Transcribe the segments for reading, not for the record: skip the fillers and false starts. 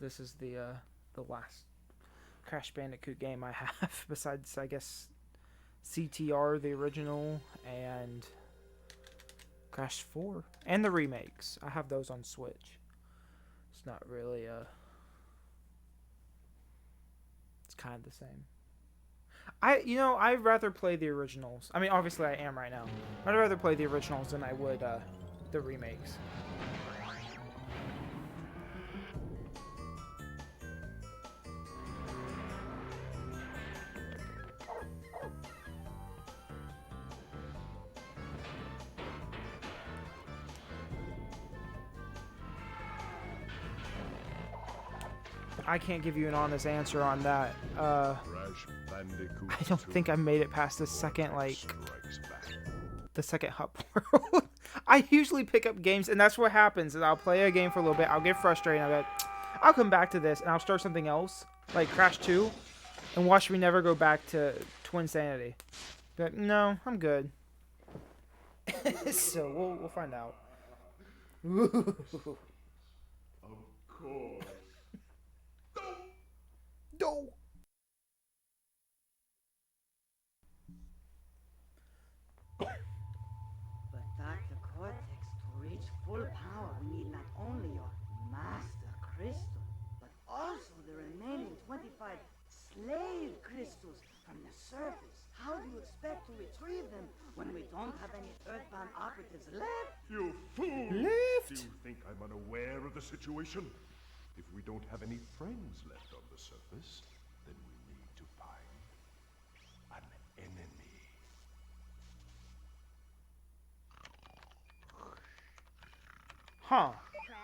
this is the last Crash Bandicoot game I have, besides I guess CTR the original and Crash 4 and the remakes. I have those on Switch. It's not really it's kind of the same. I'd rather play the originals. I mean, obviously I am right now. I'd rather play the originals than I would the remakes. I can't give you an honest answer on that. I don't think I made it past the second, the second hub world. I usually pick up games, and that's what happens. Is I'll play a game for a little bit, I'll get frustrated, and I'll come back to this, and I'll start something else, like Crash 2, and watch me never go back to Twin Sanity. But no, I'm good. So we'll find out. Of course. No. But Dr. Cortex, to reach full power, we need not only your master crystal, but also the remaining 25 slave crystals from the surface. How do you expect to retrieve them when we don't have any Earthbound operatives left? You fool! Left? Do you think I'm unaware of the situation? If we don't have any friends left on the surface, then we need to find an enemy. Huh.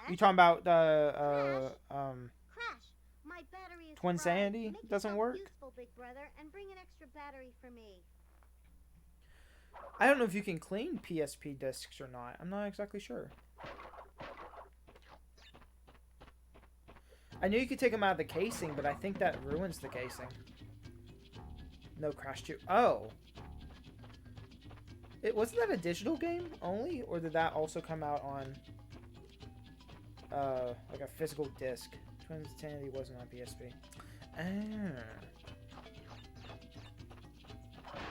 You talking about the Crash, my battery is Twin fried. Sanity Make doesn't yourself work? Useful, big brother, and bring an extra battery for me. I don't know if you can clean PSP discs or not. I'm not exactly sure. I knew you could take them out of the casing, but I think that ruins the casing. No Crash 2. Oh. Wasn't that a digital game only? Or did that also come out on like a physical disc? Twin Sanity wasn't on PSP. Ah.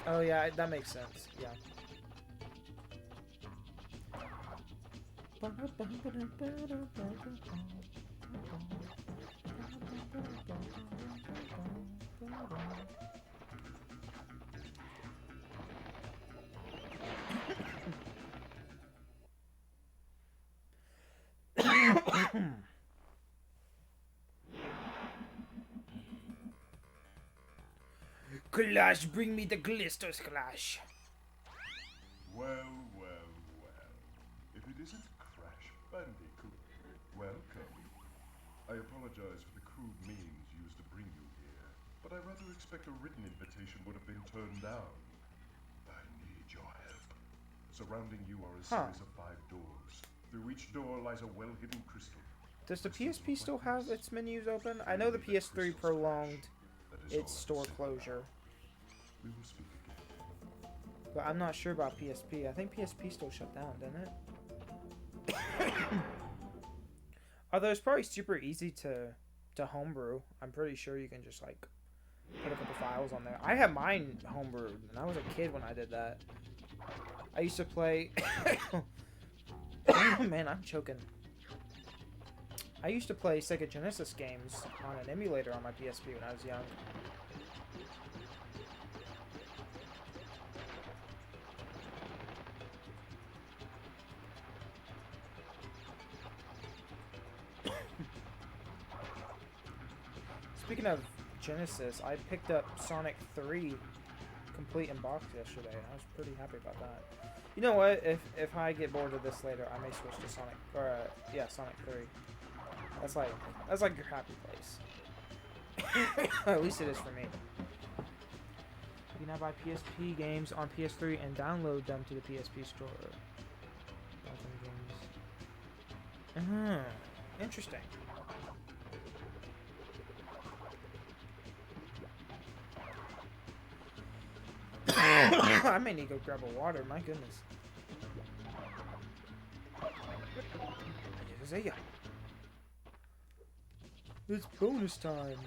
Oh yeah, that makes sense. Yeah. Clash, bring me the glisters, Clash. Well, well, well. If it isn't Crash Bandicoot, welcome. I apologize for the crude means used to bring you here, but I rather expect a written invitation would have been turned down. I need your help. Surrounding you are a series of 5 doors. Through each door lies a well-hidden crystal. Does the PSP still have its menus open? I know the PS3 prolonged its store closure. We will speak again. But I'm not sure about PSP. I think PSP still shut down, didn't it? Although it's probably super easy to homebrew. I'm pretty sure you can just like put a couple files on there. I had mine homebrewed, and I was a kid when I did that. I used to play... Man, I'm choking. I used to play Sega Genesis games on an emulator on my PSP when I was young. Speaking of Genesis, I picked up Sonic 3 complete in box yesterday, and I was pretty happy about that. You know what? If I get bored of this later, I may switch to Sonic, or Sonic 3. That's like your happy place. At least it is for me. You can now buy PSP games on PS3 and download them to the PSP store. Interesting. I may need to go grab a water, my goodness. It's bonus time.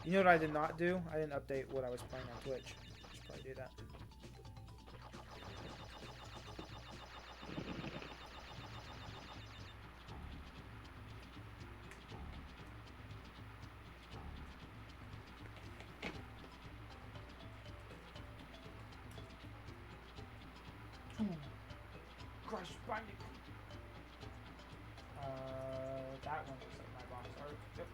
You know what I did not do? I didn't update what I was playing on Twitch. I should probably do that. Crash Bandicoot. That one looks like my box art. Yep.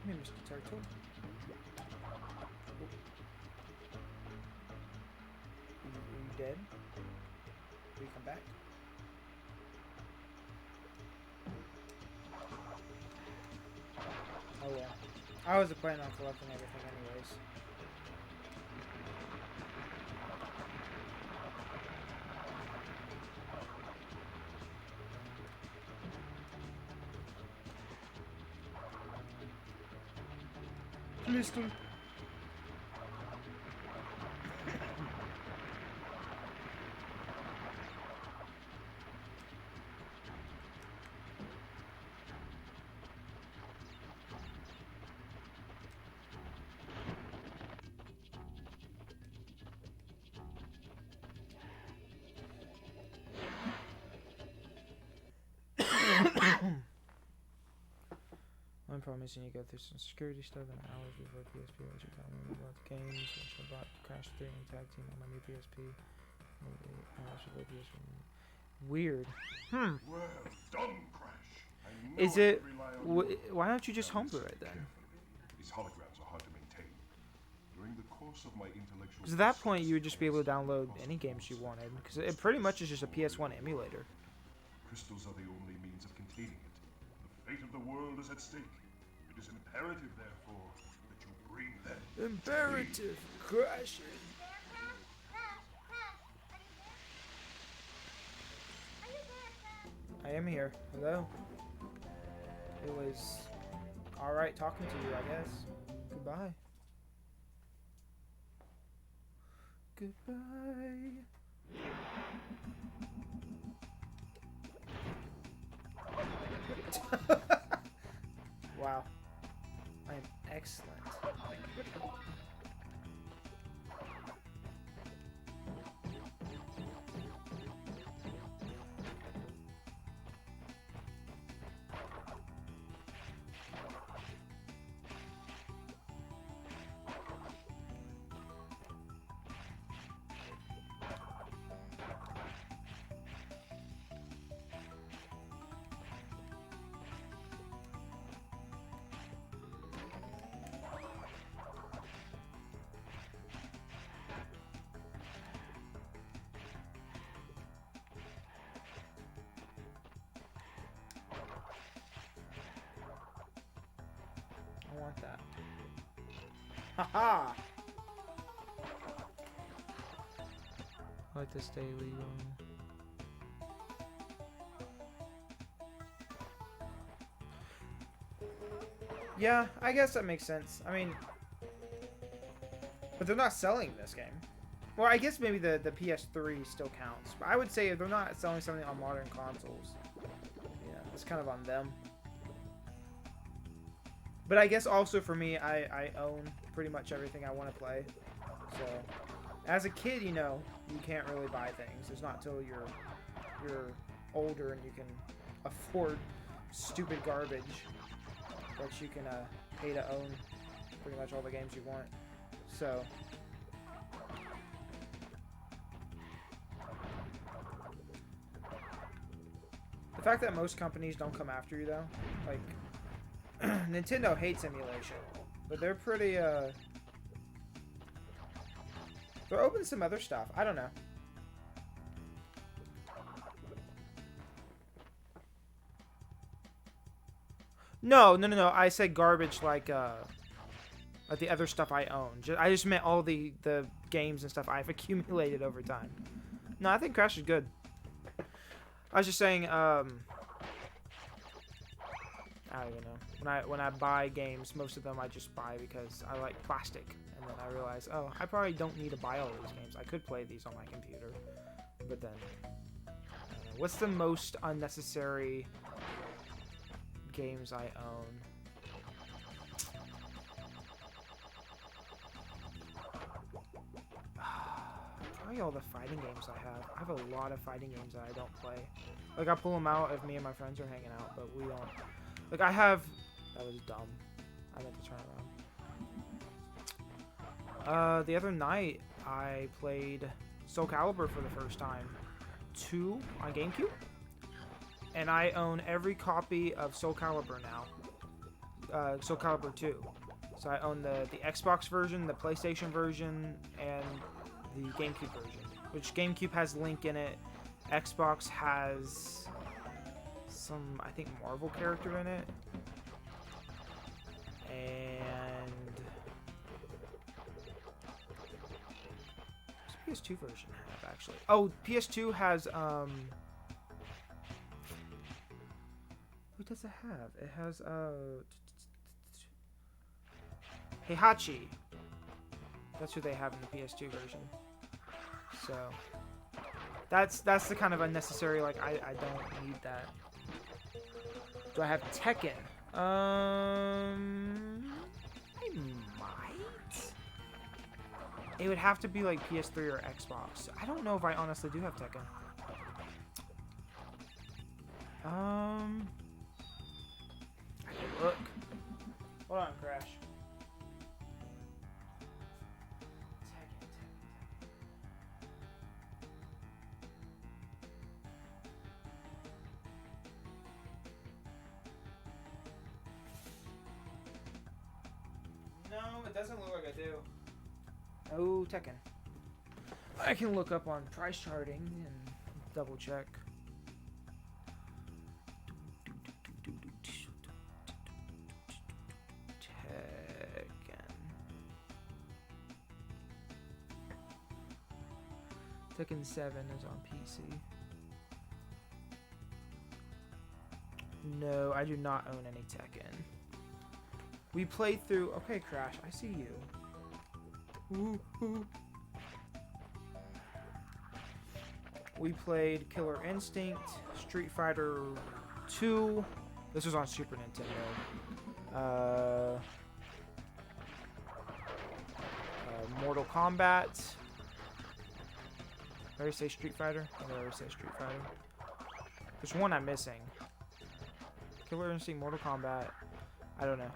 Come here, Mr. Turtle. Are you dead? Will you come back? Oh well. I was planning on collecting everything anyways. Crystal. I'm promising you go through some security stuff in hours before PSP. I should tell me about the games. I should bought Crash 3 and Tag Team on my new PSP. I should go PSP. Weird. Well done, Crash. I know Is I it? can rely on you. Why don't you just homebrew it then? These holograms are hard to maintain. During the course of my intellectual Because at that point, you would just be able to download any games you wanted. Because it pretty much is just a PS1 emulator. crystals are the only means of containing it. The fate of the world is at stake. It is imperative, therefore, that you bring them. Imperative. Crash. I am here. Hello. It was alright talking to you, I guess. Goodbye. Goodbye. Wow. I am excellent. I want that. Haha! I like to stay legal. Yeah, I guess that makes sense. I mean, but they're not selling this game. Well, I guess maybe the PS3 still counts. But I would say if they're not selling something on modern consoles, yeah, it's kind of on them. But I guess also for me, I own pretty much everything I want to play. So, as a kid, you know, you can't really buy things. It's not till you're older and you can afford stupid garbage that you can pay to own pretty much all the games you want. So, The fact that most companies don't come after you though, like Nintendo hates emulation, but they're pretty they're open to some other stuff. I don't know. No. I said garbage like the other stuff I own. I just meant all the games and stuff I've accumulated over time. No, I think Crash is good. I was just saying, I don't even know. When I buy games, most of them I just buy because I like plastic, and then I realize, oh, I probably don't need to buy all these games. I could play these on my computer, but then, I don't know. What's the most unnecessary games I own? Probably all the fighting games I have. I have a lot of fighting games that I don't play. Like, I pull them out if me and my friends are hanging out, but we don't. Like, I have... That was dumb. I meant to turn around. The other night, I played Soul Calibur for the first time. 2 on GameCube. And I own every copy of Soul Calibur now. Soul Calibur 2. So I own the Xbox version, the PlayStation version, and the GameCube version. Which GameCube has Link in it. Xbox has some, I think, Marvel character in it. And what's the PS2 version have, actually? Oh, PS2 has, what does it have? It has, Heihachi. That's who they have in the PS2 version. So that's the kind of unnecessary, like, I don't need that. Do I have Tekken? I might. It would have to be like PS3 or Xbox. I don't know if I honestly do have Tekken. I can look. Hold on, Crash. No, it doesn't look like I do. Oh, Tekken. I can look up on price charting and double check. Tekken 7 is on PC. No, I do not own any Tekken. We played through... Okay, Crash, I see you. Ooh, ooh. We played Killer Instinct, Street Fighter 2. This was on Super Nintendo. Mortal Kombat. Did I already say Street Fighter? Did I already say Street Fighter? There's one I'm missing. Killer Instinct, Mortal Kombat. I don't know.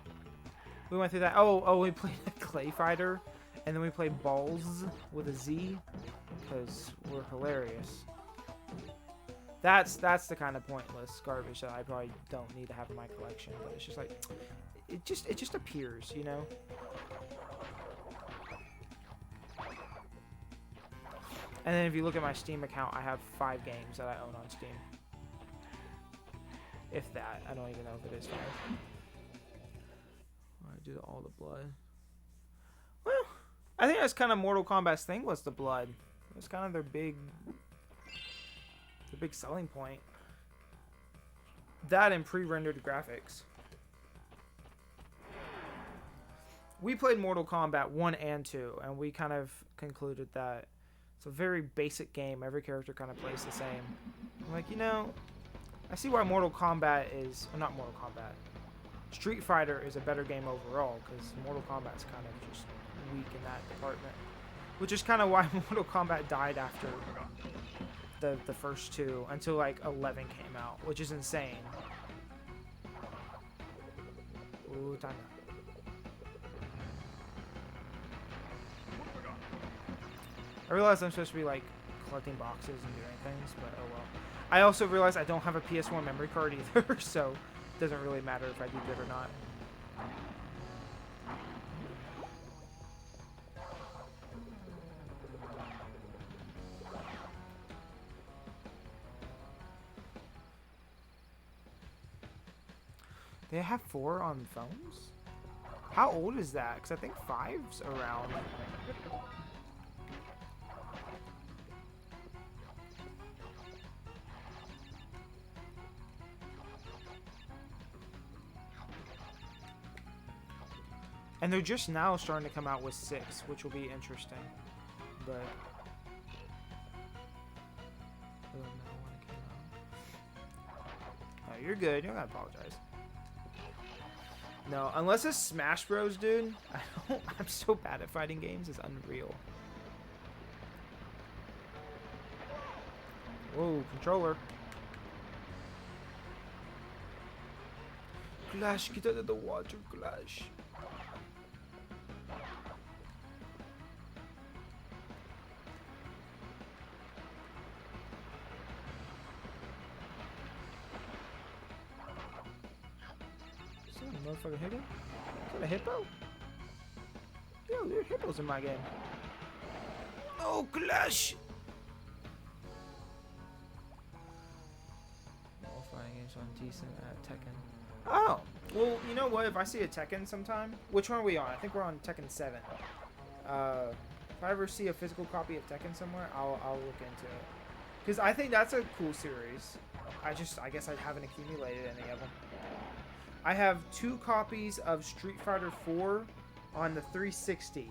We went through that. Oh, we played Clay Fighter. And then we played Balls with a Z. Because we're hilarious. That's the kind of pointless garbage that I probably don't need to have in my collection. But it's just like... It just appears, you know? And then if you look at my Steam account, I have 5 games that I own on Steam. If that. I don't even know if it is 5. I did all the blood. Well, I think that's kind of Mortal Kombat's thing, was the blood. It was kind of their big selling point. That and pre-rendered graphics. We played Mortal Kombat 1 and 2, and we kind of concluded that it's a very basic game. Every character kind of plays the same. I'm like, you know, I see why Mortal Kombat is... Well, not Mortal Kombat. Street Fighter is a better game overall, because Mortal Kombat's kind of just weak in that department. Which is kind of why Mortal Kombat died after the first 2, until like 11 came out, which is insane. Ooh, time out. I realize I'm supposed to be like collecting boxes and doing things, but oh well. I also realized I don't have a PS1 memory card either, so it doesn't really matter if I do good or not. They have 4 on phones? How old is that? Because I think 5's around. And they're just now starting to come out with 6, which will be interesting. But oh, you're good. You don't gotta apologize. No, unless it's Smash Bros, dude. I'm so bad at fighting games. It's unreal. Whoa, controller. Clash, get out of the water, Clash. Motherfucking hippo? Is that a hippo? Yo, there are hippos in my game. Oh, Clash! All fighting games on decent at Tekken. Oh! Well, you know what? If I see a Tekken sometime... Which one are we on? I think we're on Tekken 7. If I ever see a physical copy of Tekken somewhere, I'll look into it. Because I think that's a cool series. I guess I haven't accumulated any of them. I have 2 copies of Street Fighter 4 on the 360.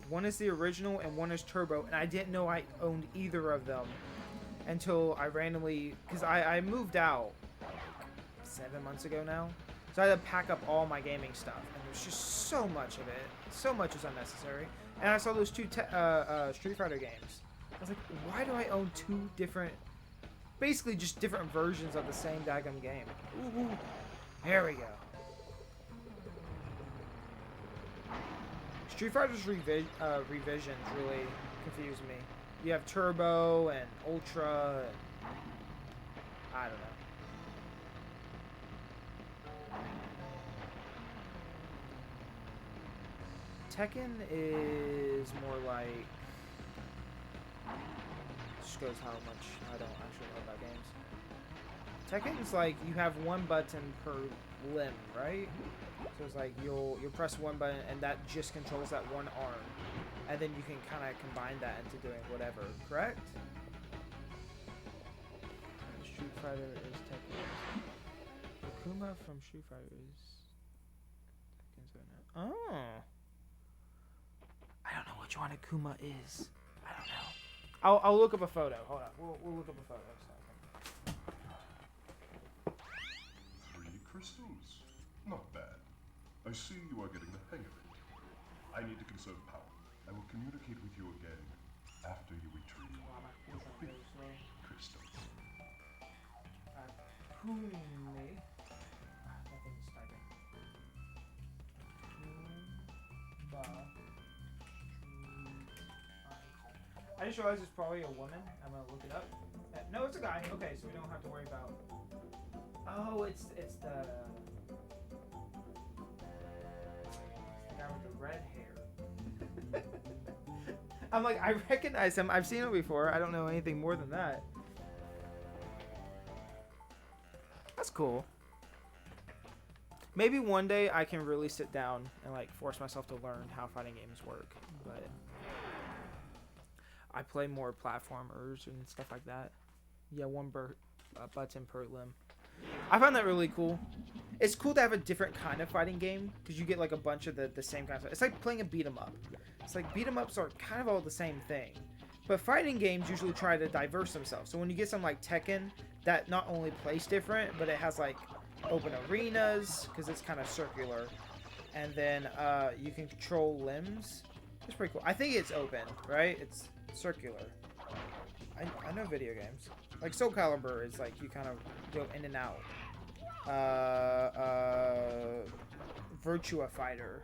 One is the original and one is Turbo, and I didn't know I owned either of them until I randomly, because I moved out like 7 months ago now, so I had to pack up all my gaming stuff, and there's just so much of it. So much is unnecessary. And I saw those 2 Street Fighter games. I was like, why do I own 2 different, basically just different versions of the same daggum game? Ooh. Here we go. Street Fighter's revisions really confuse me. You have Turbo and Ultra and I don't know. Tekken is more like, just goes how much I don't actually know about games. Tekken's like you have 1 button per limb, right? So it's like you'll press 1 button and that just controls that 1 arm, and then you can kind of combine that into doing whatever. Correct? Street Fighter is Tekken. Akuma from Street Fighter is Tekken's right now. Oh, I don't know which one Akuma is. I don't know. I'll look up a photo. Hold on. We'll look up a photo. Crystals. Not bad. I see you are getting the hang of it. I need to conserve power. I will communicate with you again after you retrieve the big crystals. I just realized it's probably a woman. I'm gonna look it up. No, it's a guy. Okay, so we don't have to worry about. Oh, it's the guy with the red hair. I'm like, I recognize him. I've seen him before. I don't know anything more than that. That's cool. Maybe one day I can really sit down and like force myself to learn how fighting games work. But I play more platformers and stuff like that. Yeah, 1 button per limb. I find that really cool. It's cool to have a different kind of fighting game because you get like a bunch of the same kind of stuff. It's like playing a beat 'em up. It's like beat 'em ups are kind of all the same thing, but fighting games usually try to diverse themselves. So when you get something like Tekken that not only plays different, but it has like open arenas because it's kind of circular, and then you can control limbs. It's pretty cool. I think it's open, right? It's circular. I know video games. Like Soul Calibur is like you kind of go in and out. Virtua Fighter.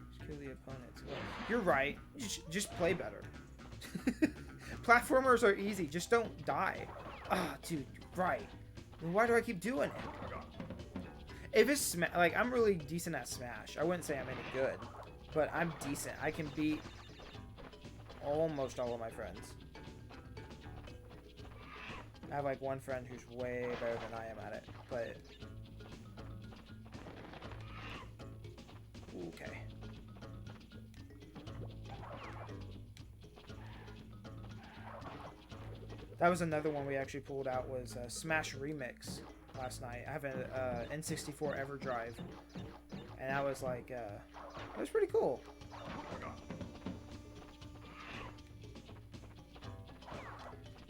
Just kill the opponents. Well, you're right. Just play better. Platformers are easy. Just don't die. Ah, dude, right. Then why do I keep doing it? If it's like, I'm really decent at Smash. I wouldn't say I'm any good, but I'm decent. I can beat almost all of my friends. I have like one friend who's way better than I am at it, but okay. That was another one we actually pulled out, was Smash Remix last night. I have an N64 EverDrive, and that was like, it was pretty cool.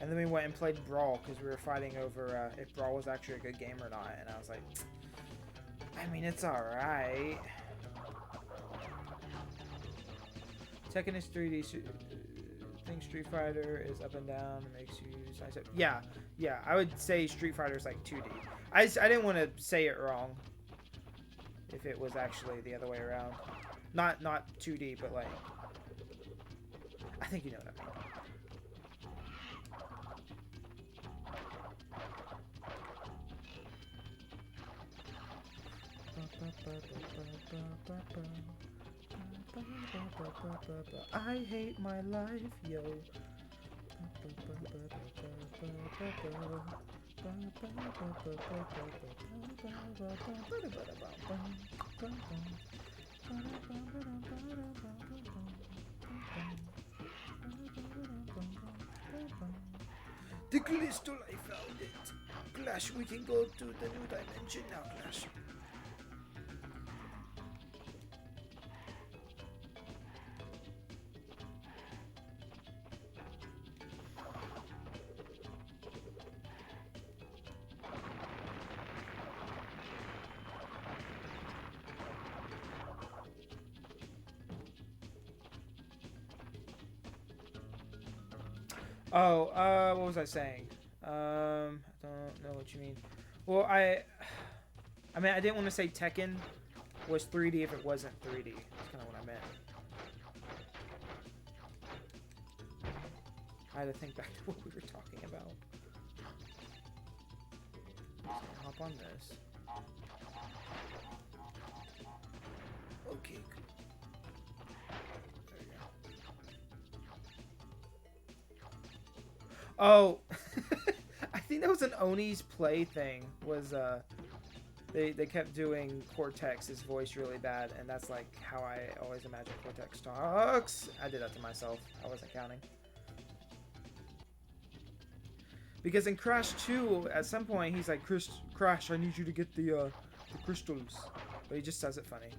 And then we went and played Brawl, because we were fighting over if Brawl was actually a good game or not, and I was like, I mean, it's alright. Tekken is 3D. Think Street Fighter is up and down, makes you size up. Yeah, I would say Street Fighter is like 2D. I didn't want to say it wrong if it was actually the other way around. Not 2D, but like, I think you know what I mean. I hate my life, yo. The crystal, I found it. Clash, we can go to the new dimension now, Clash. Oh, what was I saying? I don't know what you mean. Well, I mean, I didn't want to say Tekken was 3D if it wasn't 3D. That's kind of what I meant. I had to think back to what we were talking about. Let's hop on this. Okay, good. There you go. Oh, I think that was an Oni's Play thing. Was they kept doing Cortex's voice really bad, and that's like how I always imagine Cortex talks. I did that to myself. I wasn't counting. Because in Crash 2, at some point, he's like, Crash, I need you to get the crystals. But he just says it funny.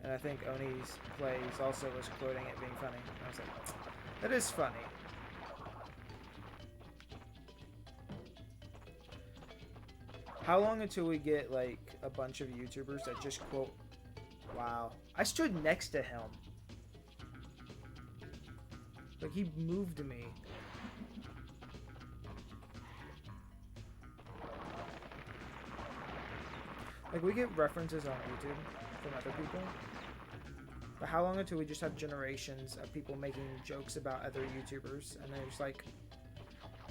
And I think Oni's Plays also was quoting it being funny. And I was like, that is funny. How long until we get, like, a bunch of YouTubers that just quote... Wow. I stood next to him. Like, he moved me. Like, we get references on YouTube from other people. But how long until we just have generations of people making jokes about other YouTubers? And they're just like...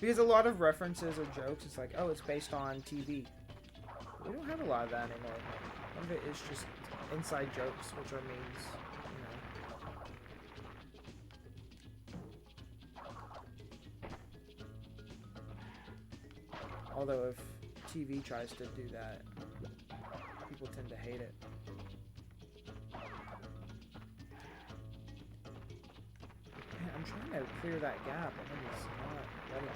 Because a lot of references or jokes, it's like, oh, it's based on TV. We don't have a lot of that anymore. A lot of it is just inside jokes, which are memes, you know. Although if TV tries to do that, people tend to hate it. Man, I'm trying to clear that gap, and it's not letting me.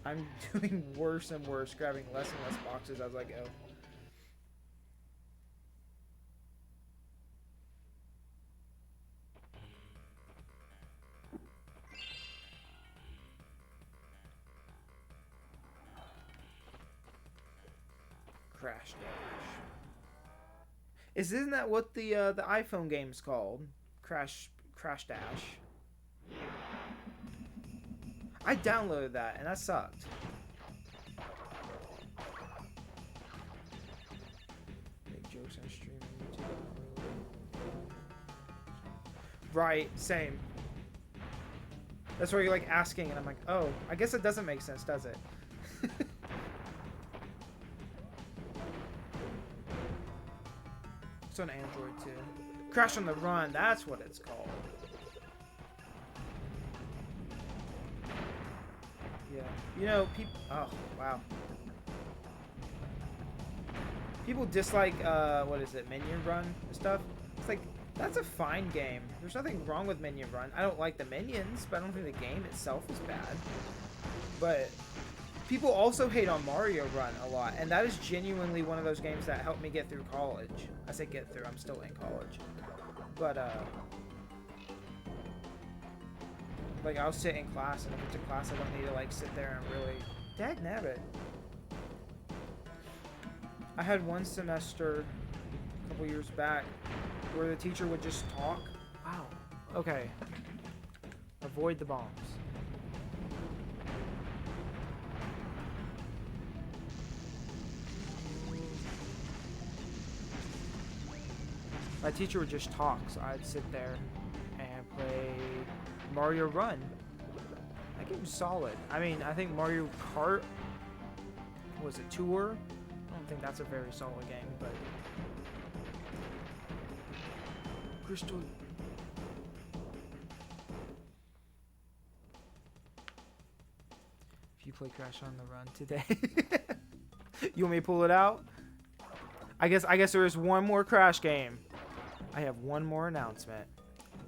I'm doing worse and worse, grabbing less and less boxes as I go. Crash Dash. Isn't that what the iPhone game's called? Crash Dash. I downloaded that and that sucked. works on streaming YouTube. I don't really... Right, same. That's where you're like asking, and I'm like, oh, I guess it doesn't make sense, does it? It's on Android too. Crash on the Run, that's what it's called. Yeah, you know, people. Oh, wow. People dislike, what is it, Minion Run and stuff. It's like, that's a fine game. There's nothing wrong with Minion Run. I don't like the minions, but I don't think the game itself is bad. But people also hate on Mario Run a lot, and that is genuinely one of those games that helped me get through college. I say get through, I'm still in college. But, like, I'll sit in class, and if it's a class I don't need to, like, sit there and really... Dagnabbit. I had one semester, a couple years back, where the teacher would just talk. Wow. Okay. Avoid the bombs. My teacher would just talk, so I'd sit there and play Mario Run. That game's solid. I mean, I think Mario Kart was a tour. I don't think that's a very solid game, but Crystal. If you play Crash on the Run today, you want me to pull it out? I guess there is one more Crash game. I have one more announcement.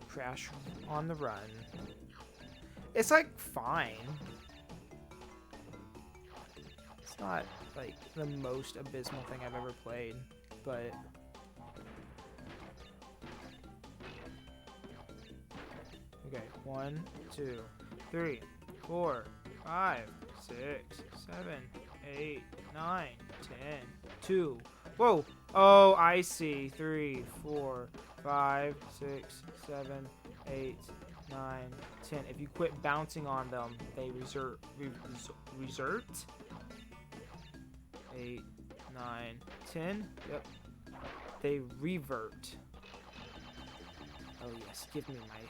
Crash on the Run. It's like fine. It's not like the most abysmal thing I've ever played, but okay, 1, 2, 3, 4, 5, 6, 7, 8, 9, 10, 2. Whoa! Oh, I see. 3, 4, 5, 6, 7, 8, 9, 10. If you quit bouncing on them, they resert. 8, 9, 10. Yep. They revert. Oh yes, give me my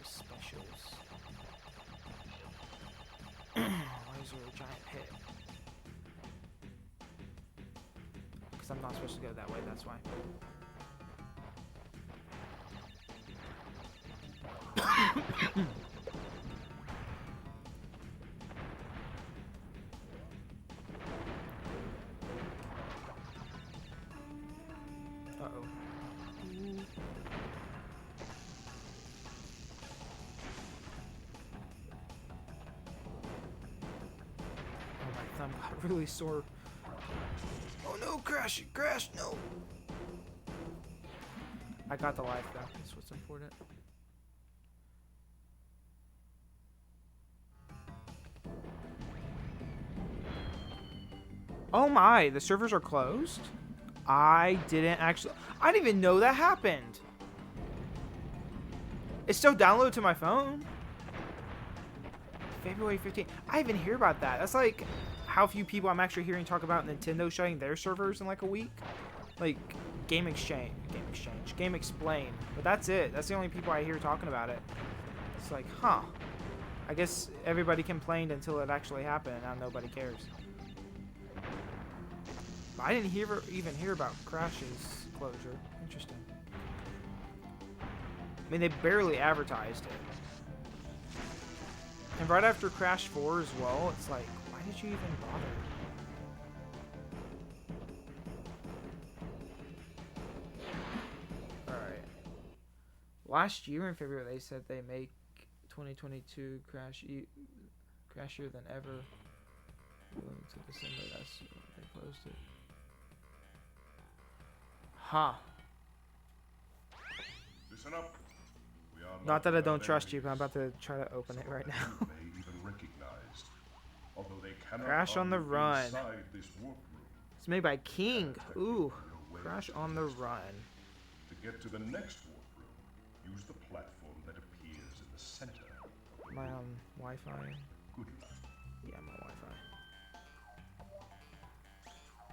specials. Why is there a giant pit? Because I'm not supposed to go that way, that's why. Uh-oh. Oh, my thumb got really sore. Oh no, crash, no! I got the life though, that's what's important. Oh my, the servers are closed? I didn't even know that happened. It's still downloaded to my phone. February 15th. I even hear about that. That's like how few people I'm actually hearing talk about Nintendo shutting their servers in like a week. Like Game Explain. But that's it. That's the only people I hear talking about it. It's like, huh. I guess everybody complained until it actually happened, and now nobody cares. But I didn't even hear about Crash's closure. Interesting. I mean, they barely advertised it. And right after Crash 4 as well, it's like, why did you even bother? Alright. Last year in February, they said they make 2022 crashier than ever. To December, that's when they closed it. Huh. Listen up. We are Not that I don't trust you, but I'm about to try to open it right now. Crash on the Run. It's made by King. Ooh. Crash on the Run. To get to the next warp room, use the platform that appears in the center. My Wi-Fi. Good luck. Yeah, my Wi-Fi.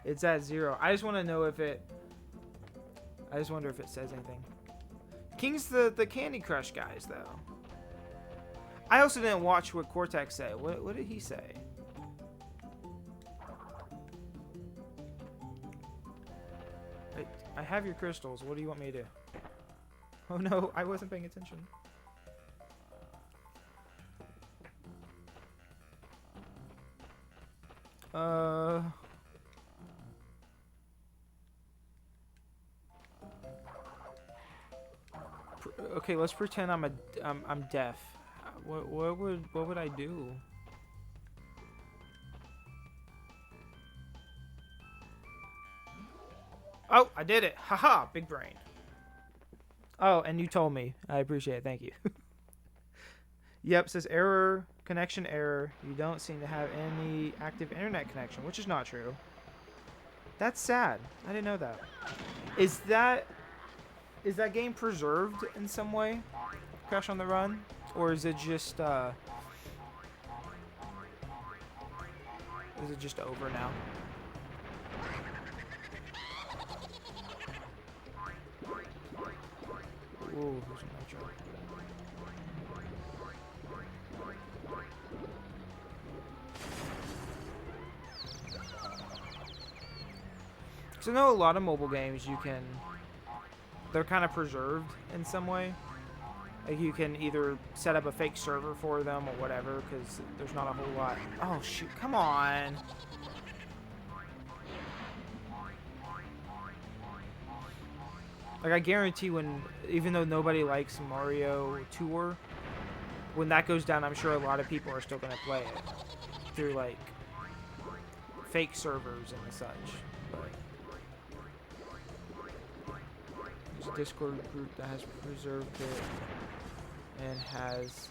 It's at 0. I just want to know if it I just wonder if it says anything. King's the Candy Crush guys, though. I also didn't watch what Cortex said. What did he say? I have your crystals. What do you want me to do? Oh no, I wasn't paying attention. Okay, let's pretend I'm deaf. What would I do? Oh, I did it. Haha, big brain. Oh, and you told me. I appreciate it. Thank you. Yep, says error, connection error. You don't seem to have any active internet connection, which is not true. That's sad. I didn't know that. Is that game preserved in some way? Crash on the Run? Or is it just over now? Ooh, there's a nitro. So I know a lot of mobile games they're kind of preserved in some way. Like you can either set up a fake server for them or whatever, because there's not a whole lot. Oh shoot, come on. Like I guarantee even though nobody likes Mario Tour, when that goes down, I'm sure a lot of people are still going to play it through like fake servers and such. But there's a Discord group that has preserved it and has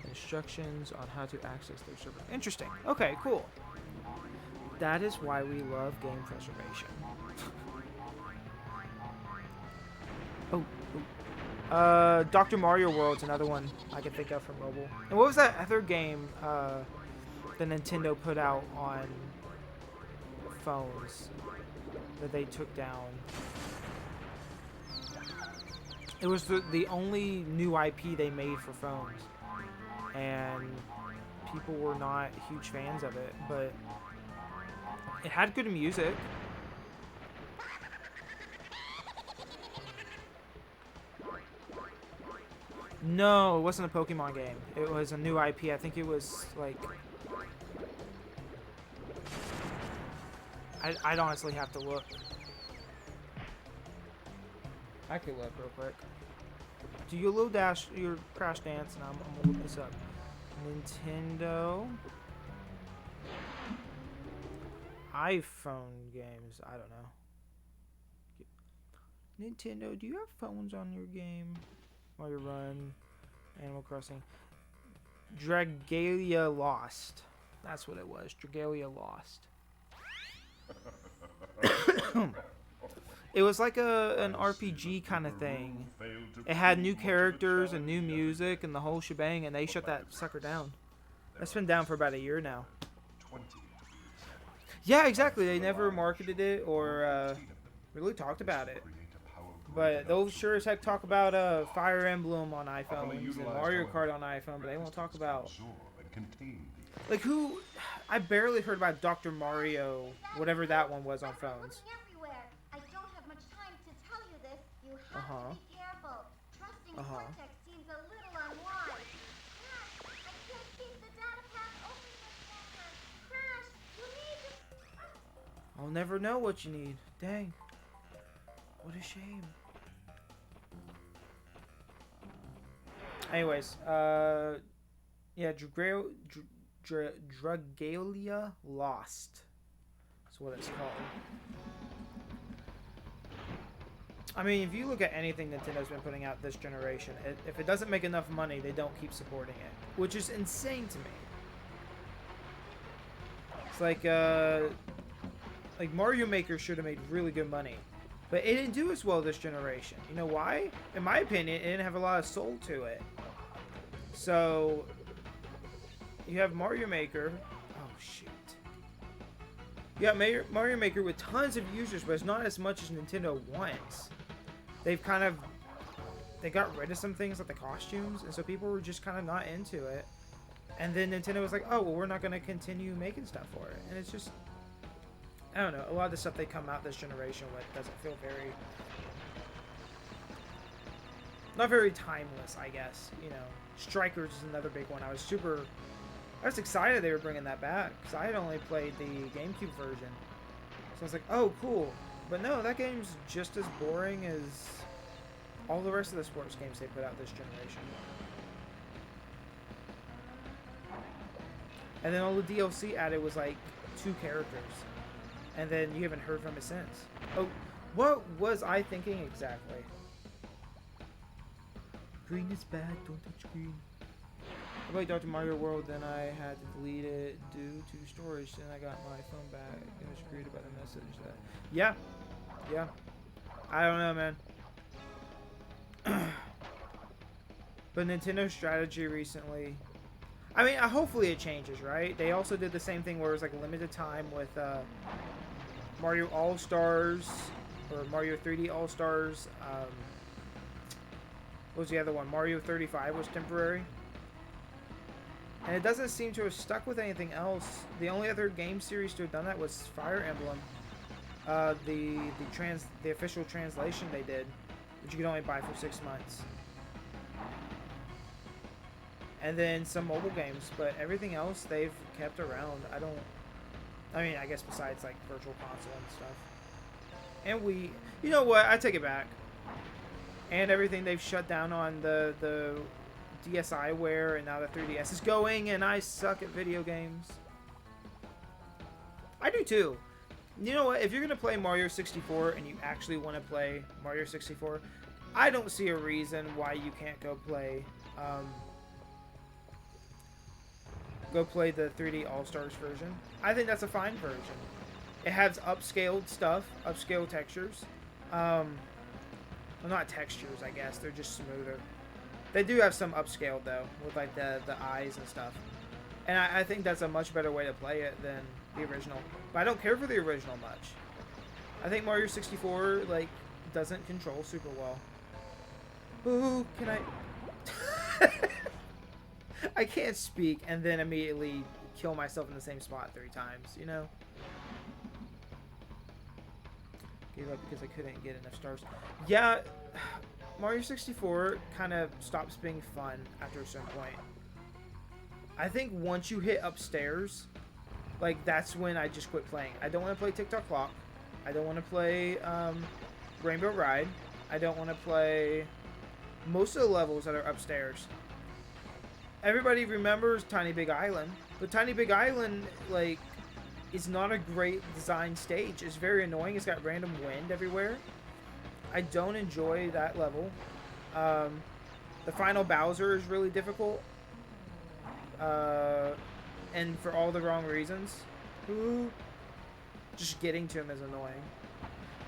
instructions on how to access their server. Interesting. Okay, cool. That is why we love game preservation. Dr. Mario World's another one I can think of for mobile. And what was that other game that Nintendo put out on phones that they took down? It was the only new IP they made for phones. And people were not huge fans of it, but it had good music. No, it wasn't a Pokemon game. It was a new IP. I think it was like... I'd honestly have to look. I could look real quick. Do your little dash, your Crash Dance, and I'm gonna look this up. Nintendo... iPhone games. I don't know. Nintendo, do you have phones on your game? Mario Run, Animal Crossing, Dragalia Lost. That's what it was. Dragalia Lost. It was like an RPG kind of thing. It had new characters and new music and the whole shebang, and they shut that sucker down. That's been down for about a year now. Yeah, exactly. They never marketed it or really talked about it. But they'll sure as heck talk about Fire Emblem on iPhones and Mario Kart on iPhone, but they won't talk about... Like who... I barely heard about Dr. Mario, whatever that one was on phones. I don't have much time to tell you this. You have to be careful. Trusting Cortex seems a little unwise. Crash, I can't keep the data path open much longer. Crash, you need to... I'll never know what you need. Dang. What a shame. Anyways, yeah, Dragalia Lost. That's what it's called. I mean, if you look at anything Nintendo's been putting out this generation, if it doesn't make enough money, they don't keep supporting it, which is insane to me. It's like Mario Maker should have made really good money, but it didn't do as well this generation. You know why? In my opinion, it didn't have a lot of soul to it. So, you have Mario Maker. Oh, shoot. You got Mario Maker with tons of users, but it's not as much as Nintendo wants. They got rid of some things like the costumes, and so people were just kind of not into it. And then Nintendo was like, oh, well, we're not going to continue making stuff for it. And it's just, I don't know, a lot of the stuff they come out this generation with doesn't feel very, not very timeless, I guess. You know, Strikers is another big one. I was excited they were bringing that back, because I had only played the GameCube version. So I was like, oh, cool. But no, that game's just as boring as all the rest of the sports games they put out this generation. And then all the DLC added was like 2 characters. And then you haven't heard from it since. Oh, what was I thinking exactly? Green is bad, don't touch green. I played Dr. Mario World, then I had to delete it due to storage. Then I got my phone back. It was created by the message that... Yeah. Yeah. I don't know, man. But Nintendo's strategy recently... I mean, hopefully it changes, right? They also did the same thing where it was like limited time with Mario All-Stars, or Mario 3D All-Stars. What was the other one? Mario 35 was temporary. And it doesn't seem to have stuck with anything else. The only other game series to have done that was Fire Emblem. The official translation they did, which you could only buy for 6 months. And then some mobile games, but everything else they've kept around. I mean, I guess besides like Virtual Console and stuff. And you know what? I take it back. And everything they've shut down on the DSiWare, and now the 3DS is going, and I suck at video games. I do too. You know what? If you're going to play Mario 64 and you actually want to play Mario 64, I don't see a reason why you can't go play the 3D All-Stars version. I think that's a fine version. It has upscaled stuff, upscaled textures. Well, not textures, I guess. They're just smoother. They do have some upscaled, though, with like the eyes and stuff. And I think that's a much better way to play it than the original. But I don't care for the original much. I think Mario 64, like, doesn't control super well. Ooh, can I... I can't speak and then immediately kill myself in the same spot 3 times, you know? Gave up because I couldn't get enough stars. Yeah, Mario 64 kind of stops being fun after a certain point. I think once you hit upstairs, like, that's when I just quit playing. I don't want to play TikTok Clock. I don't want to play Rainbow Ride. I don't want to play most of the levels that are upstairs. Everybody remembers Tiny Big Island, but Tiny Big Island, like, is not a great design stage. It's very annoying. It's got random wind everywhere. I don't enjoy that level. The final Bowser is really difficult. And for all the wrong reasons. Ooh. Just getting to him is annoying.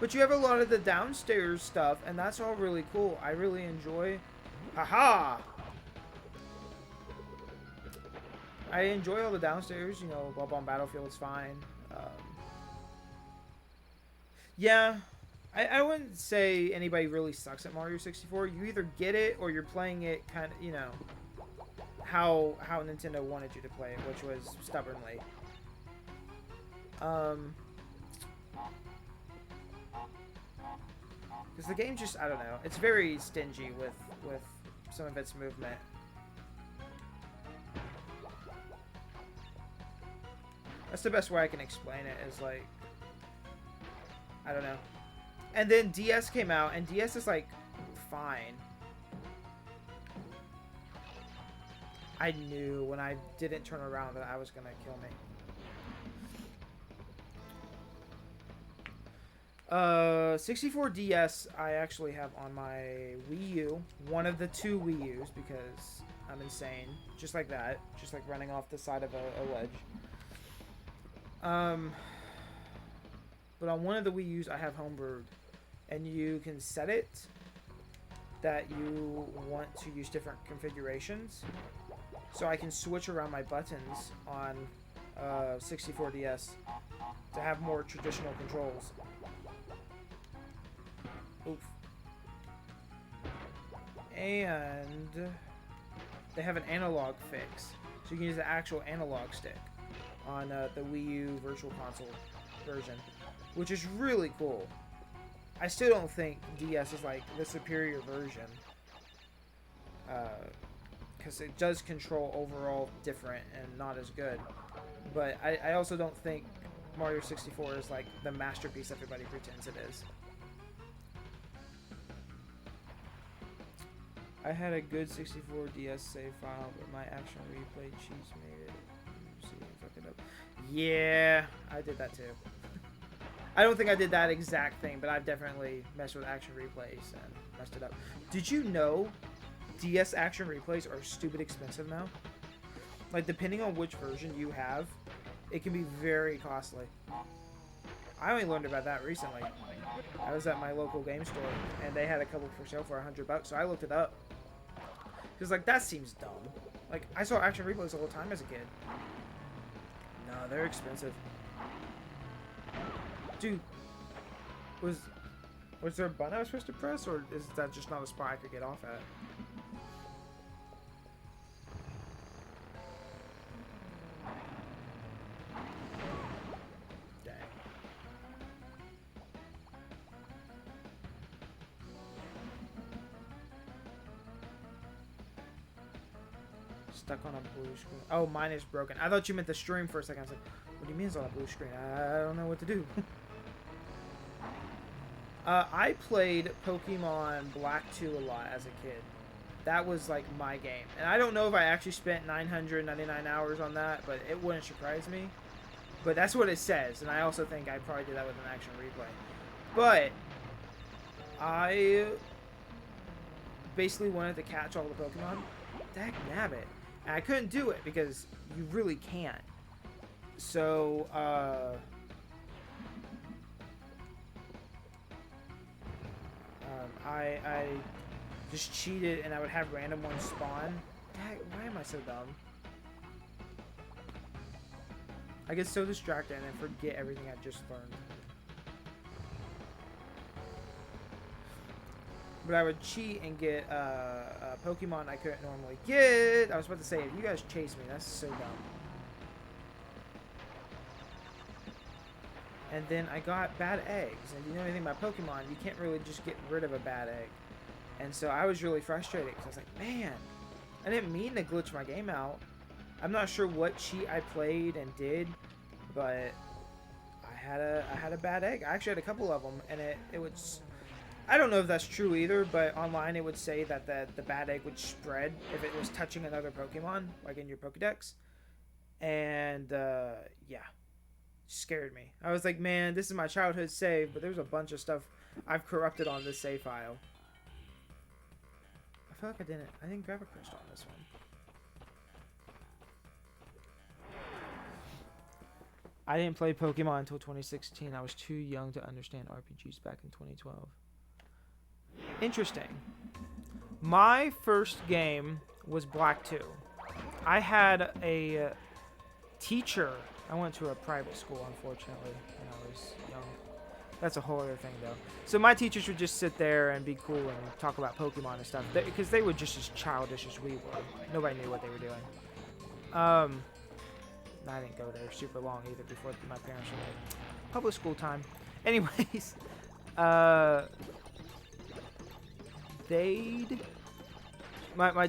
But you have a lot of the downstairs stuff, and that's all really cool. I really enjoy... Haha! I enjoy all the downstairs, you know, Bob on Battlefield's fine. Yeah, I wouldn't say anybody really sucks at Mario 64. You either get it or you're playing it kind of, you know, how Nintendo wanted you to play it, which was stubbornly. Because the game just, I don't know, it's very stingy with some of its movement. That's the best way I can explain it, is like, I don't know. And then DS came out, and DS is like, fine. I knew when I didn't turn around that I was gonna kill me. 64 DS I actually have on my Wii U. One of the 2 Wii U's, because I'm insane. Just like that. Just like running off the side of a ledge. But on one of the Wii U's, I have Homebrewed, and you can set it that you want to use different configurations. So I can switch around my buttons on 64 DS to have more traditional controls. Oof. And they have an analog fix, so you can use the actual analog stick on the Wii U Virtual Console version, which is really cool. I still don't think DS is like the superior version, because it does control overall different and not as good. But I also don't think Mario 64 is like the masterpiece everybody pretends it is. I had a good 64 DS save file, but my action replay cheats made it. See, fuck it up. Yeah, I did that too. I don't think I did that exact thing, but I've definitely messed with action replays and messed it up. Did you know DS action replays are stupid expensive now? Like, depending on which version you have, it can be very costly. I only learned about that recently. I was at my local game store, and they had a couple for sale for $100, so I looked it up. Because, like, that seems dumb. Like, I saw action replays all the time as a kid. No, they're expensive. Dude, was there a button I was supposed to press, or is that just not a spot I could get off at? Dang. Stuck on a blue screen. Oh, mine is broken. I thought you meant the stream for a second. I was like, what do you mean it's on a blue screen? I don't know what to do. I played Pokemon Black 2 a lot as a kid. That was like my game. And I don't know if I actually spent 999 hours on that, but it wouldn't surprise me. But that's what it says, and I also think I probably did that with an action replay. But I basically wanted to catch all the Pokemon. Dag nabbit. And I couldn't do it because you really can't. So, I just cheated, and I would have random ones spawn. Dang, why am I so dumb? I get so distracted and I forget everything I just learned. But I would cheat and get a Pokemon I couldn't normally get. I was about to say, if you guys chase me, that's so dumb. And then I got bad eggs. And if you know anything about Pokemon, you can't really just get rid of a bad egg. And so I was really frustrated because I was like, man, I didn't mean to glitch my game out. I'm not sure what cheat I played and did, but I had a bad egg. I actually had a couple of them, and it was, I don't know if that's true either, but online it would say that the bad egg would spread if it was touching another Pokemon, like in your Pokedex. And yeah, scared me. I was like, man, this is my childhood save, but there's a bunch of stuff I've corrupted on this save file. I feel like I didn't grab a crystal on this one. I didn't play Pokemon until 2016. I was too young to understand RPGs back in 2012. Interesting. My first game was Black 2. I had a teacher. I went to a private school, unfortunately, when I was young. That's a whole other thing, though. So my teachers would just sit there and be cool and talk about Pokemon and stuff, because they were just as childish as we were. Nobody knew what they were doing. I didn't go there super long either before my parents were like, public school time. Anyways, my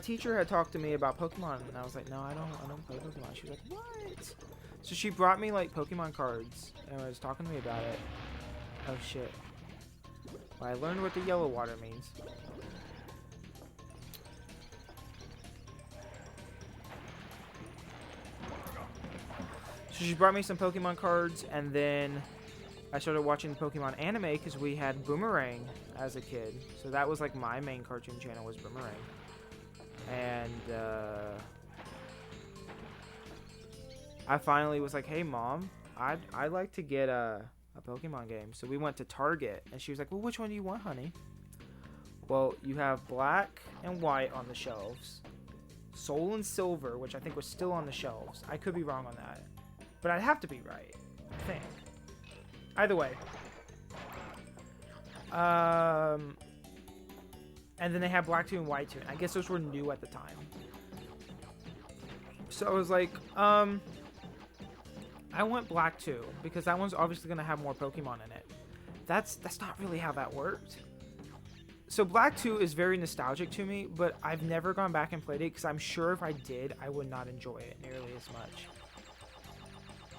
teacher had talked to me about Pokemon, and I was like, no, I don't play Pokemon. She was like, what? So she brought me like Pokemon cards and was talking to me about it. Oh shit. Well, I learned what the yellow water means. So she brought me some Pokemon cards, and then I started watching the Pokemon anime because we had Boomerang as a kid. So that was like my main cartoon channel, was Boomerang. And I finally was like, hey mom, I'd like to get a Pokemon game. So we went to Target, and she was like, well, which one do you want, honey? Well, you have Black and White on the shelves. Soul and Silver, which I think was still on the shelves. I could be wrong on that. But I'd have to be right, I think. Either way. And then they had Black 2 and White 2. And I guess those were new at the time. So I was like, I want Black 2 because that one's obviously going to have more Pokemon in it. That's not really how that worked. So Black 2 is very nostalgic to me, but I've never gone back and played it because I'm sure if I did, I would not enjoy it nearly as much.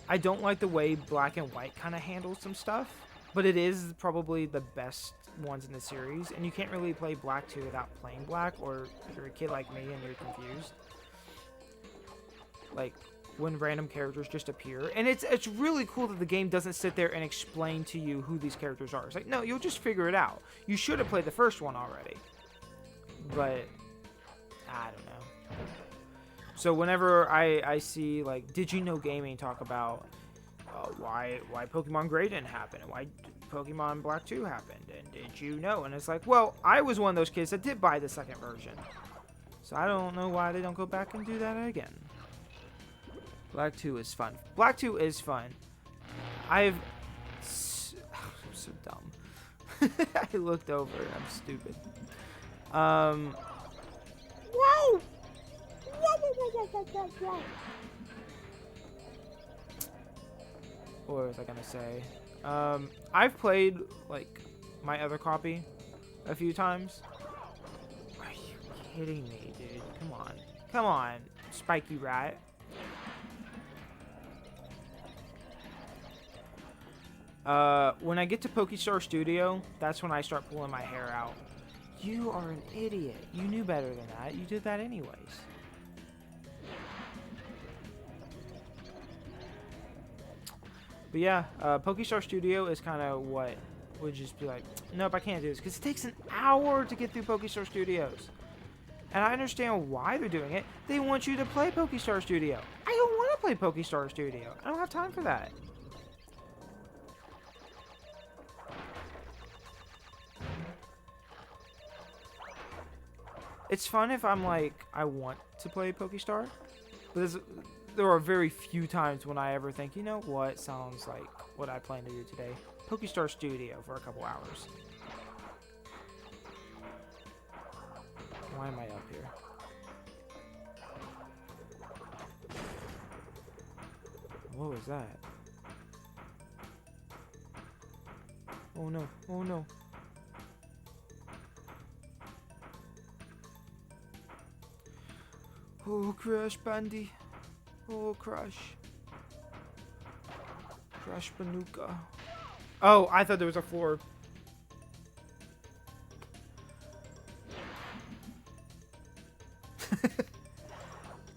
I don't like the way Black and White kind of handles some stuff, but it is probably the best ones in the series, and you can't really play Black 2 without playing Black, or if you're a kid like me and you're confused. Like, when random characters just appear. And it's really cool that the game doesn't sit there and explain to you who these characters are. It's like, no, you'll just figure it out. You should have played the first one already. But, I don't know. So whenever I see, like, Did You Know Gaming talk about why Pokemon Gray didn't happen, and why Pokemon Black 2 happened, and did you know? And it's like, well, I was one of those kids that did buy the second version. So I don't know why they don't go back and do that again. Black 2 is fun. Black 2 is fun. I'm so dumb. I looked over. I'm stupid. Whoa! What was I gonna say? I've played, like, my other copy a few times. Are you kidding me, dude? Come on. Come on, Spiky Rat. When I get to Pokestar Studio, that's when I start pulling my hair out. You are an idiot. You knew better than that. You did that anyways. But yeah, Pokestar Studio is kind of what would just be like, nope, I can't do this. Because it takes an hour to get through Pokestar Studios. And I understand why they're doing it. They want you to play Pokestar Studio. I don't want to play Pokestar Studio. I don't have time for that. It's fun if I'm like, I want to play Pokestar, but there are very few times when I ever think, you know what sounds like what I plan to do today. Pokestar Studio for a couple hours. Why am I up here? What was that? Oh no, oh no. Oh, Crash Bandy. Oh, Crash. Crash Banuka. Oh, I thought there was a floor.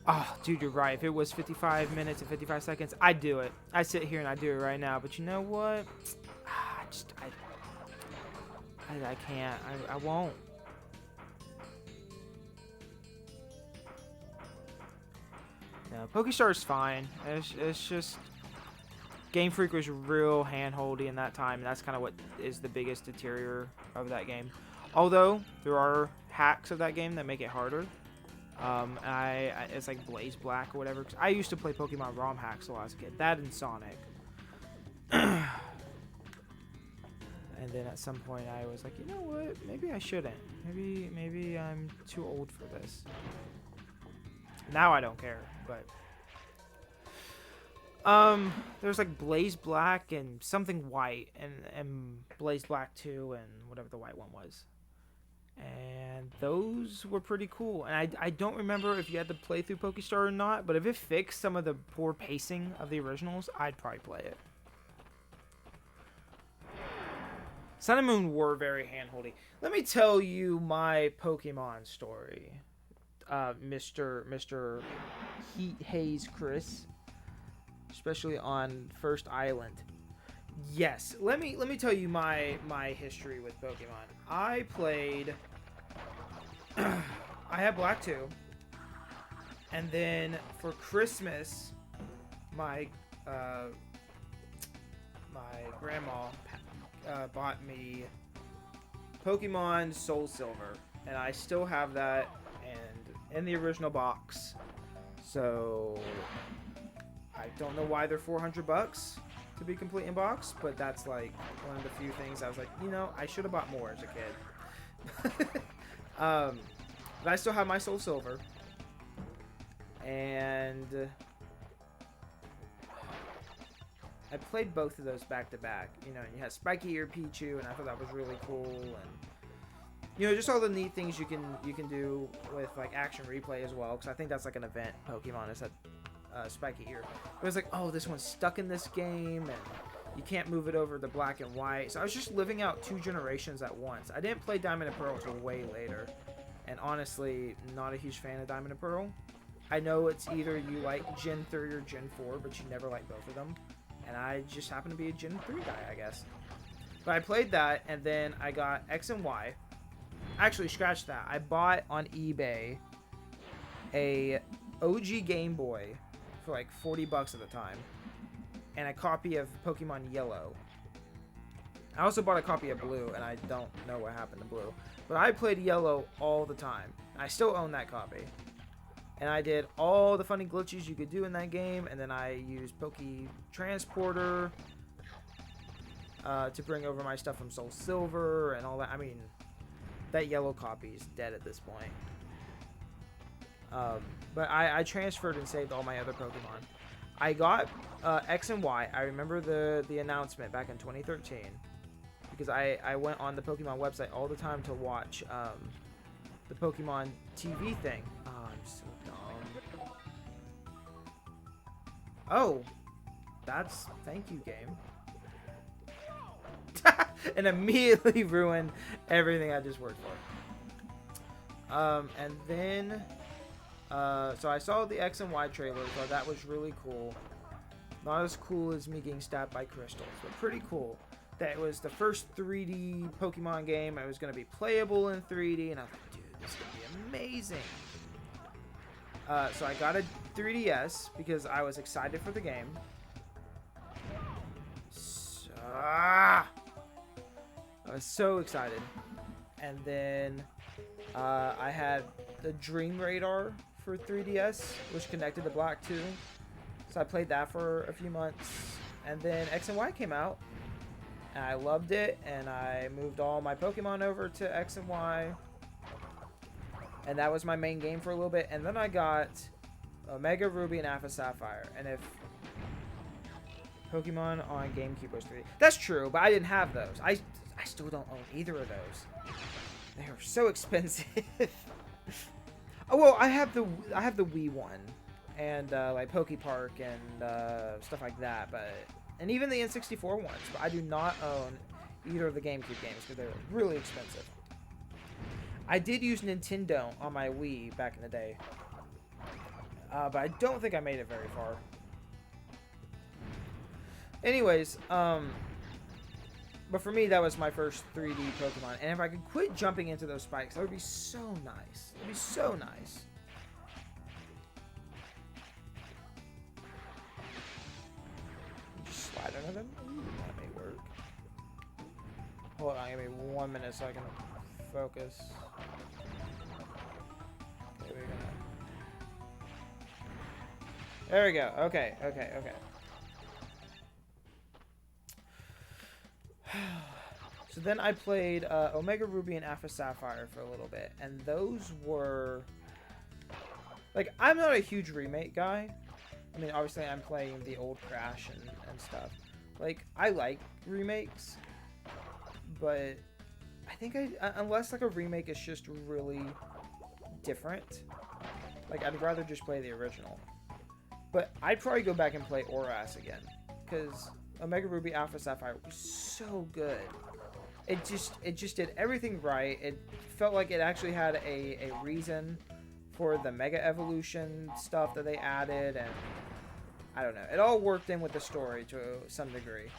Oh, dude, you're right. If it was 55 minutes and 55 seconds, I'd do it. I sit here and I do it right now. But you know what? I can't. I won't. No, Pokestar is fine. It's just Game Freak was real hand-holdy in that time, and that's kind of what is the biggest deteriorator of that game. Although there are hacks of that game that make it harder. It's like Blaze Black or whatever. 'Cause I used to play Pokemon ROM hacks while I was a kid. That and Sonic. And then at some point I was like, you know what? Maybe I shouldn't. Maybe I'm too old for this. Now I don't care, but there's like Blaze Black and something white and Blaze Black 2 and whatever the white one was. And those were pretty cool. And I don't remember if you had to play through Pokestar or not, but if it fixed some of the poor pacing of the originals, I'd probably play it. Sun and Moon were very hand-holdy. Let me tell you my Pokemon story. Mr. Heat Haze Chris, especially on First Island. Yes, let me tell you my history with Pokemon. I played. I had Black 2, and then for Christmas, my grandma bought me Pokemon Soul Silver, and I still have that. In the original box. So I don't know why they're $400 to be complete in box, but that's like one of the few things I was like, you know, I should have bought more as a kid. But I still have my Soul Silver, and I played both of those back to back. You know, and you had Spiky Ear Pichu, and I thought that was really cool, and you know, just all the neat things you can do with like action replay as well, because I think that's like an event Pokemon is that Spiky Ear. It was like, oh, this one's stuck in this game, and you can't move it over the black and white. So I was just living out 2 generations at once. I didn't play Diamond and Pearl until way later, and honestly, not a huge fan of Diamond and Pearl. I know it's either you like Gen 3 or Gen 4, but you never like both of them, and I just happen to be a Gen 3 guy, I guess. But I played that, and then I got X and Y. Actually, scratch that. I bought on eBay a OG Game Boy for like $40 at the time, and a copy of Pokemon Yellow. I also bought a copy of Blue, and I don't know what happened to Blue. But I played Yellow all the time. I still own that copy. And I did all the funny glitches you could do in that game, and then I used Poke Transporter to bring over my stuff from Soul Silver and all that. I mean, that Yellow copy is dead at this point. But I transferred and saved all my other Pokemon. I got X and Y. I remember the announcement back in 2013. Because I went on the Pokemon website all the time to watch the Pokemon TV thing. Oh, I'm so dumb. Oh, that's... Thank you, game. And immediately ruined everything I just worked for. And then... so I saw the X and Y trailer, thought that was really cool. Not as cool as me getting stabbed by crystals, but pretty cool. That was the first 3D Pokemon game. It was going to be playable in 3D, and I was like, dude, this is going to be amazing. So I got a 3DS because I was excited for the game. I was so excited. And then I had the Dream Radar for 3DS, which connected to Black 2. So I played that for a few months. And then X and Y came out. And I loved it, and I moved all my Pokemon over to X and Y. And that was my main game for a little bit. And then I got Omega Ruby and Alpha Sapphire. And if Pokemon on GameCube was 3D. That's true, but I didn't have those. I still don't own either of those. They are so expensive. Oh, well, I have the Wii one. And like Poke Park and stuff like that, but... And even the N64 ones, but I do not own either of the GameCube games because they're really expensive. I did use Nintendo on my Wii back in the day, but I don't think I made it very far. Anyways, but for me, that was my first 3D Pokemon, and if I could quit jumping into those spikes, that would be so nice. It would be so nice. Slide under them? Ooh, that may work. Hold on, give me 1 minute so I can focus. Okay, there we go. Okay. So then I played Omega Ruby and Alpha Sapphire for a little bit, and those were... Like, I'm not a huge remake guy. I mean, obviously I'm playing the old Crash and stuff. Like, I like remakes, but I think unless like a remake is just really different, like I'd rather just play the original. But I'd probably go back and play ORAS again, because Omega Ruby Alpha Sapphire was so good. It just did everything right. It felt like it actually had a reason for the Mega Evolution stuff that they added, and I don't know. It all worked in with the story to some degree.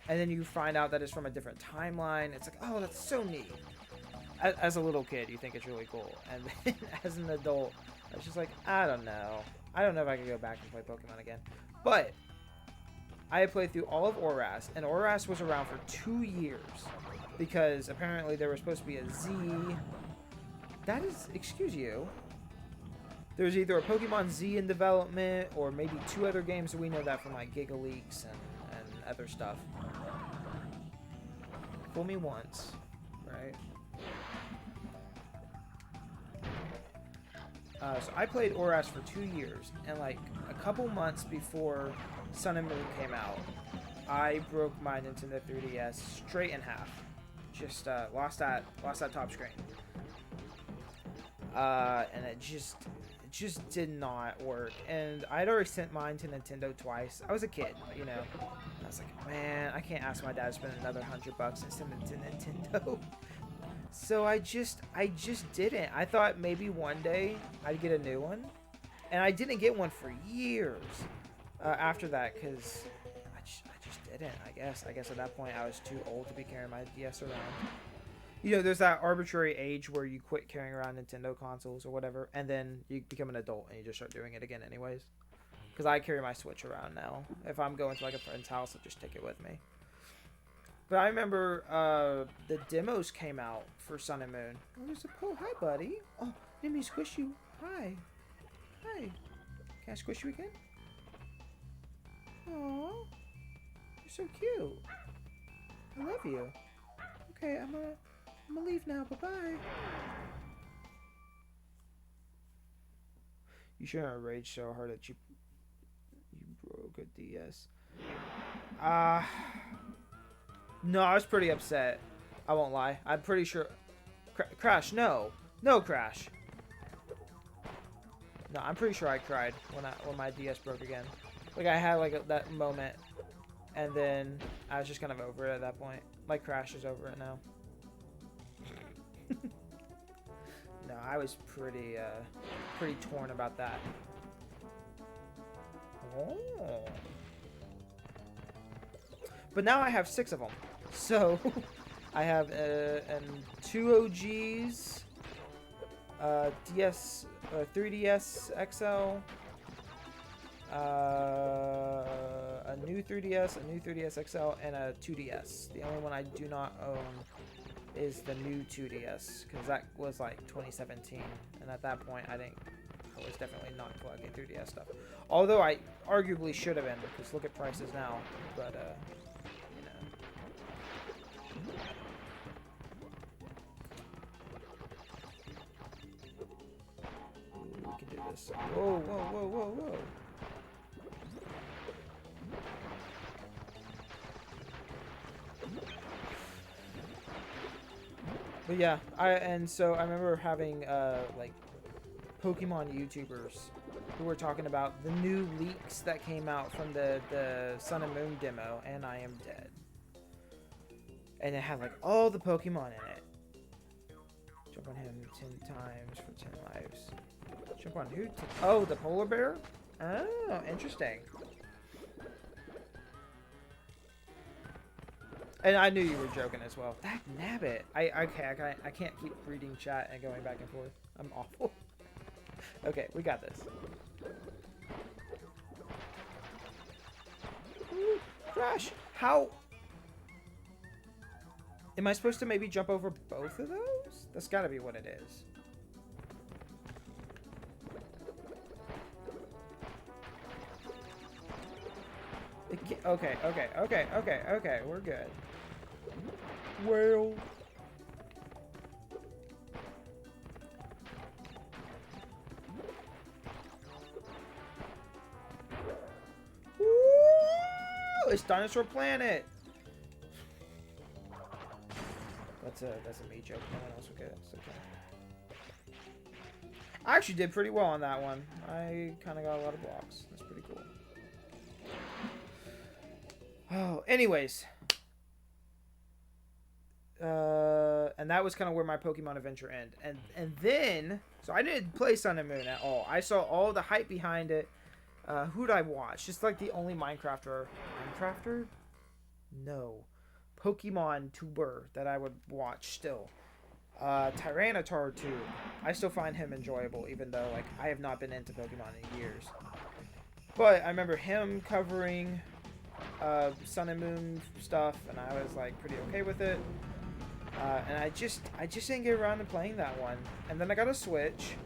And then you find out that it's from a different timeline. It's like, oh, that's so neat. As a little kid, you think it's really cool. And then as an adult, it's just like, I don't know. I don't know if I can go back and play Pokemon again. But I had played through all of ORAS, and ORAS was around for 2 years. Because apparently there was supposed to be a Z... That is... Excuse you. there's either a Pokemon Z in development or maybe 2 other games. We know that from like GigaLeaks and other stuff. Fool me once, right? So I played ORAS for 2 years, and like a couple months before Sun and Moon came out, I broke my Nintendo 3DS straight in half. Just lost that top screen, and it just did not work. And I'd already sent mine to Nintendo twice. I was a kid, you know. I was like, man, I can't ask my dad to spend another $100 and send it to Nintendo. So I just didn't. I thought maybe one day I'd get a new one, and I didn't get one for years after that because I just didn't. I guess at that point I was too old to be carrying my DS around. You know, there's that arbitrary age where you quit carrying around Nintendo consoles or whatever, and then you become an adult and you just start doing it again anyways. Because I carry my Switch around now. If I'm going to like a friend's house, I'll just take it with me. But I remember the demos came out for Sun and Moon. Oh, there's a hi, buddy. Oh, let me squish you. Hi. Can I squish you again? Aw, you're so cute. I love you. Okay, I'm gonna leave now. Bye bye. You shouldn't have raged so hard that you broke a DS. No, I was pretty upset. I won't lie. I'm pretty sure. Crash, no, Crash. No, I'm pretty sure I cried when my DS broke again. Like I had like that moment, and then I was just kind of over it at that point. Like Crash is over it now. No, I was pretty torn about that. Oh. But now I have 6 of them. So I have 2 OGs, DS, 3DS XL, a new 3DS, a new 3DS XL, and a 2DS. The only one I do not own is the new 2DS, because that was like 2017, and at that point I was definitely not collecting 3DS stuff. Although I arguably should have been, because look at prices now. But you know. We can do this. Whoa. But yeah, so I remember having like Pokemon YouTubers who were talking about the new leaks that came out from the Sun and Moon demo, and I am dead. And it had like all the Pokemon in it. Jump on him 10 times for 10 lives. Jump on who? Oh, the polar bear? Oh, interesting. And I knew you were joking as well. That nabbit. I can't keep reading chat and going back and forth. I'm awful. Okay, we got this. Ooh, Crash! How? Am I supposed to maybe jump over both of those? That's gotta be what it is. Okay, we're good. Well. Woo! It's Dinosaur Planet. That's a me joke. No one else will get it. It's okay. I actually did pretty well on that one. I kind of got a lot of blocks. That's pretty cool. Oh, anyways. And that was kind of where my Pokemon adventure ended. And then, so I didn't play Sun and Moon at all. I saw all the hype behind it. Who'd I watch? Just like the only Minecrafter? No. Pokemon tuber that I would watch still. Tyranitar too. I still find him enjoyable, even though like I have not been into Pokemon in years. But I remember him covering Sun and Moon stuff, and I was like pretty okay with it. And I just didn't get around to playing that one. And then I got a Switch,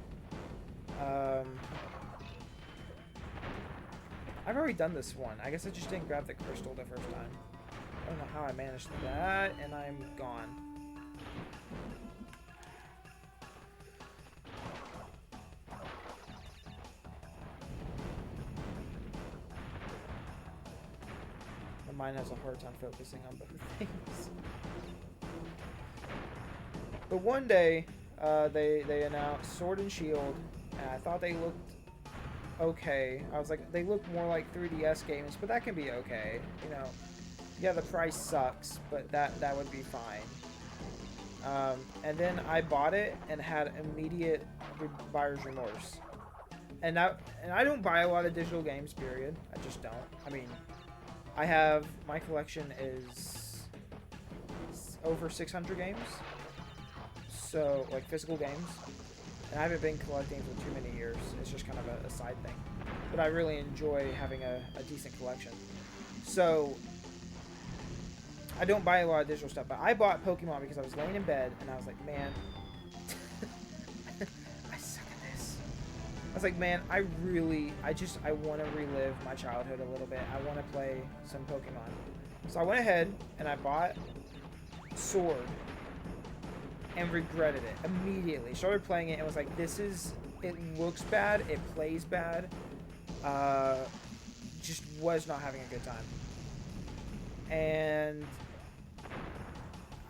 I've already done this one. I guess I just didn't grab the crystal the first time. I don't know how I managed that, and I'm gone. My mind has a hard time focusing on both things. But one day, they announced Sword and Shield, and I thought they looked okay. I was like, they look more like 3DS games, but that can be okay. You know, yeah, the price sucks, but that would be fine. And then I bought it and had immediate buyer's remorse. And I don't buy a lot of digital games, period. I just don't. I mean, my collection is over 600 games. So, like, physical games. And I haven't been collecting for too many years. It's just kind of a side thing. But I really enjoy having a decent collection. So, I don't buy a lot of digital stuff. But I bought Pokemon because I was laying in bed and I was like, man, I suck at this. I was like, man, I want to relive my childhood a little bit. I want to play some Pokemon. So I went ahead and I bought Sword. And regretted it immediately. Started playing it and was like, it looks bad, it plays bad. Just was not having a good time. And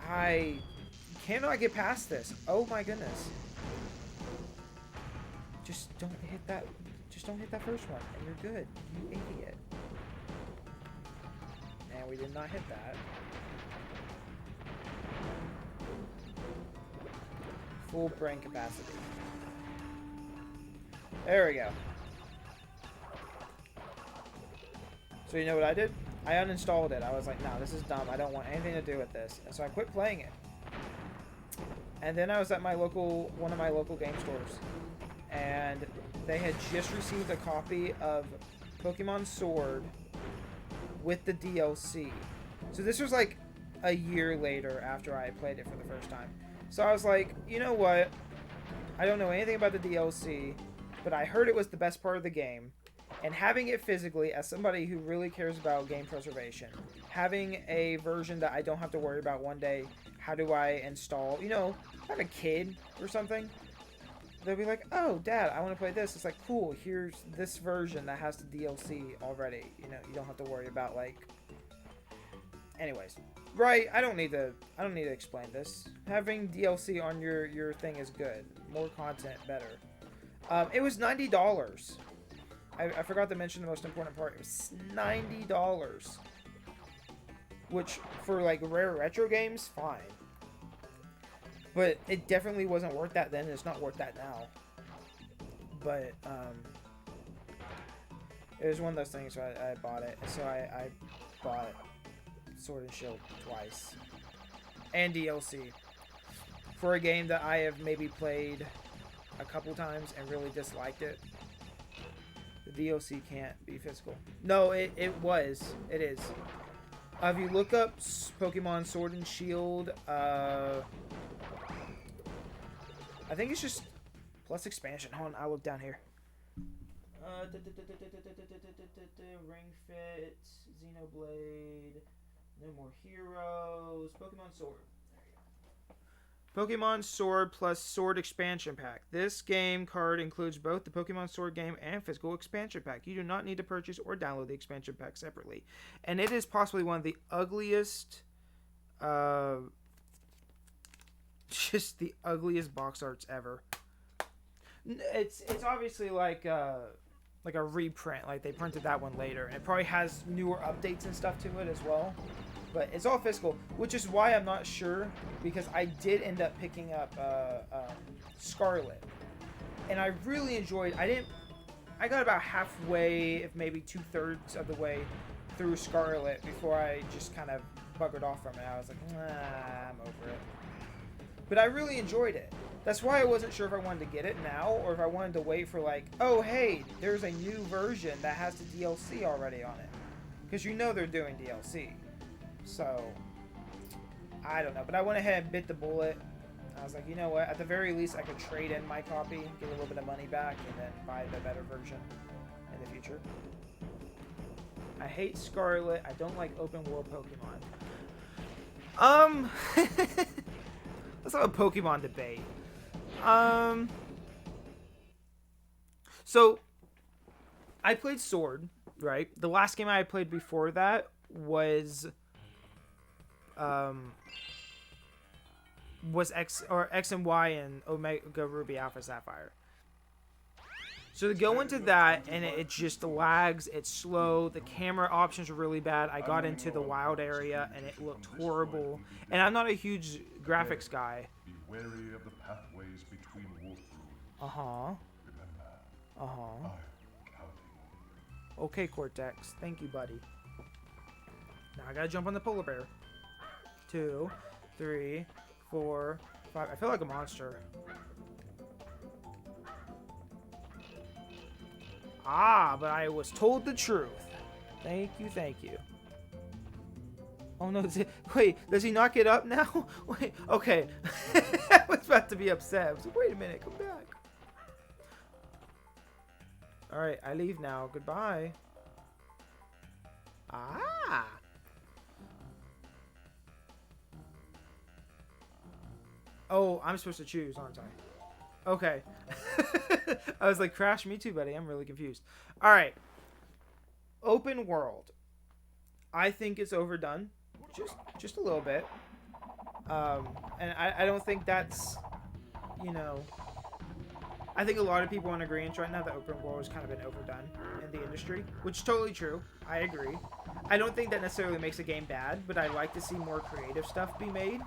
I cannot get past this. Oh my goodness. Just don't hit that first one and you're good. You idiot. And we did not hit that. Full brain capacity. There we go. So you know what I did? I uninstalled it. I was like, no, this is dumb. I don't want anything to do with this. And so I quit playing it. And then I was at one of my local game stores. And they had just received a copy of Pokemon Sword with the DLC. So this was like a year later after I had played it for the first time. So I was like, you know what? I don't know anything about the DLC, but I heard it was the best part of the game. And having it physically, as somebody who really cares about game preservation, having a version that I don't have to worry about one day, how do I install, you know, if I have a kid or something, they'll be like, oh, Dad, I want to play this. It's like, cool, here's this version that has the DLC already. You know, you don't have to worry about, like... Anyways. Right, I don't need to explain this. Having DLC on your thing is good. More content, better. It was $90. I forgot to mention the most important part. It was $90. Which, for like rare retro games, fine. But it definitely wasn't worth that then, and it's not worth that now. But, it was one of those things, so I bought it. So I bought Sword and Shield twice. And DLC. For a game that I have maybe played a couple times and really disliked it. The DLC can't be physical. No, it is. If you look up Pokemon Sword and Shield, I think it's just plus expansion. Hold on, I'll look down here. Ring Fit, Xenoblade, No More Heroes, Pokemon Sword. Pokemon Sword plus Sword Expansion Pack. This game card includes both the Pokemon Sword game and physical expansion pack. You do not need to purchase or download the expansion pack separately. And it is possibly one of the ugliest, just the ugliest box arts ever. It's obviously like a reprint. Like they printed that one later. And it probably has newer updates and stuff to it as well. But it's all physical, which is why I'm not sure, because I did end up picking up Scarlet, and I really enjoyed. I got about halfway, if maybe 2/3 of the way through Scarlet before I just kind of buggered off from it. I was like, I'm over it. But I really enjoyed it. That's why I wasn't sure if I wanted to get it now or if I wanted to wait for like, oh hey, there's a new version that has the DLC already on it, because you know they're doing DLC. So, I don't know. But I went ahead and bit the bullet. I was like, you know what? At the very least, I could trade in my copy, get a little bit of money back, and then buy the better version in the future. I hate Scarlet. I don't like open world Pokemon. Let's have a Pokemon debate. So I played Sword, right? The last game I played before that was X and Y and Omega Ruby Alpha Sapphire. So to go into that, and it just lags, it's slow, the camera options are really bad. I got into the wild area, and it looked horrible. And I'm not a huge graphics guy. Be wary of the pathways between wolf brood. Uh-huh. Remember, Uh-huh. I'm counting on you. Okay, Cortex. Thank you, buddy. Now I gotta jump on the polar bear. 2, 3, 4, 5. I feel like a monster. Ah, but I was told the truth. Thank you, thank you. Oh no, wait, does he not get up now? Wait, okay. I was about to be upset. I was like, wait a minute, come back. Alright, I leave now. Goodbye. Ah. Oh, I'm supposed to choose, aren't I? Okay. I was like, Crash, me too, buddy. I'm really confused. Alright. Open world. I think it's overdone. Just a little bit. And I don't think that's, you know... I think a lot of people are in agreement right now that open world has kind of been overdone in the industry, which is totally true. I agree. I don't think that necessarily makes a game bad, but I like to see more creative stuff be made.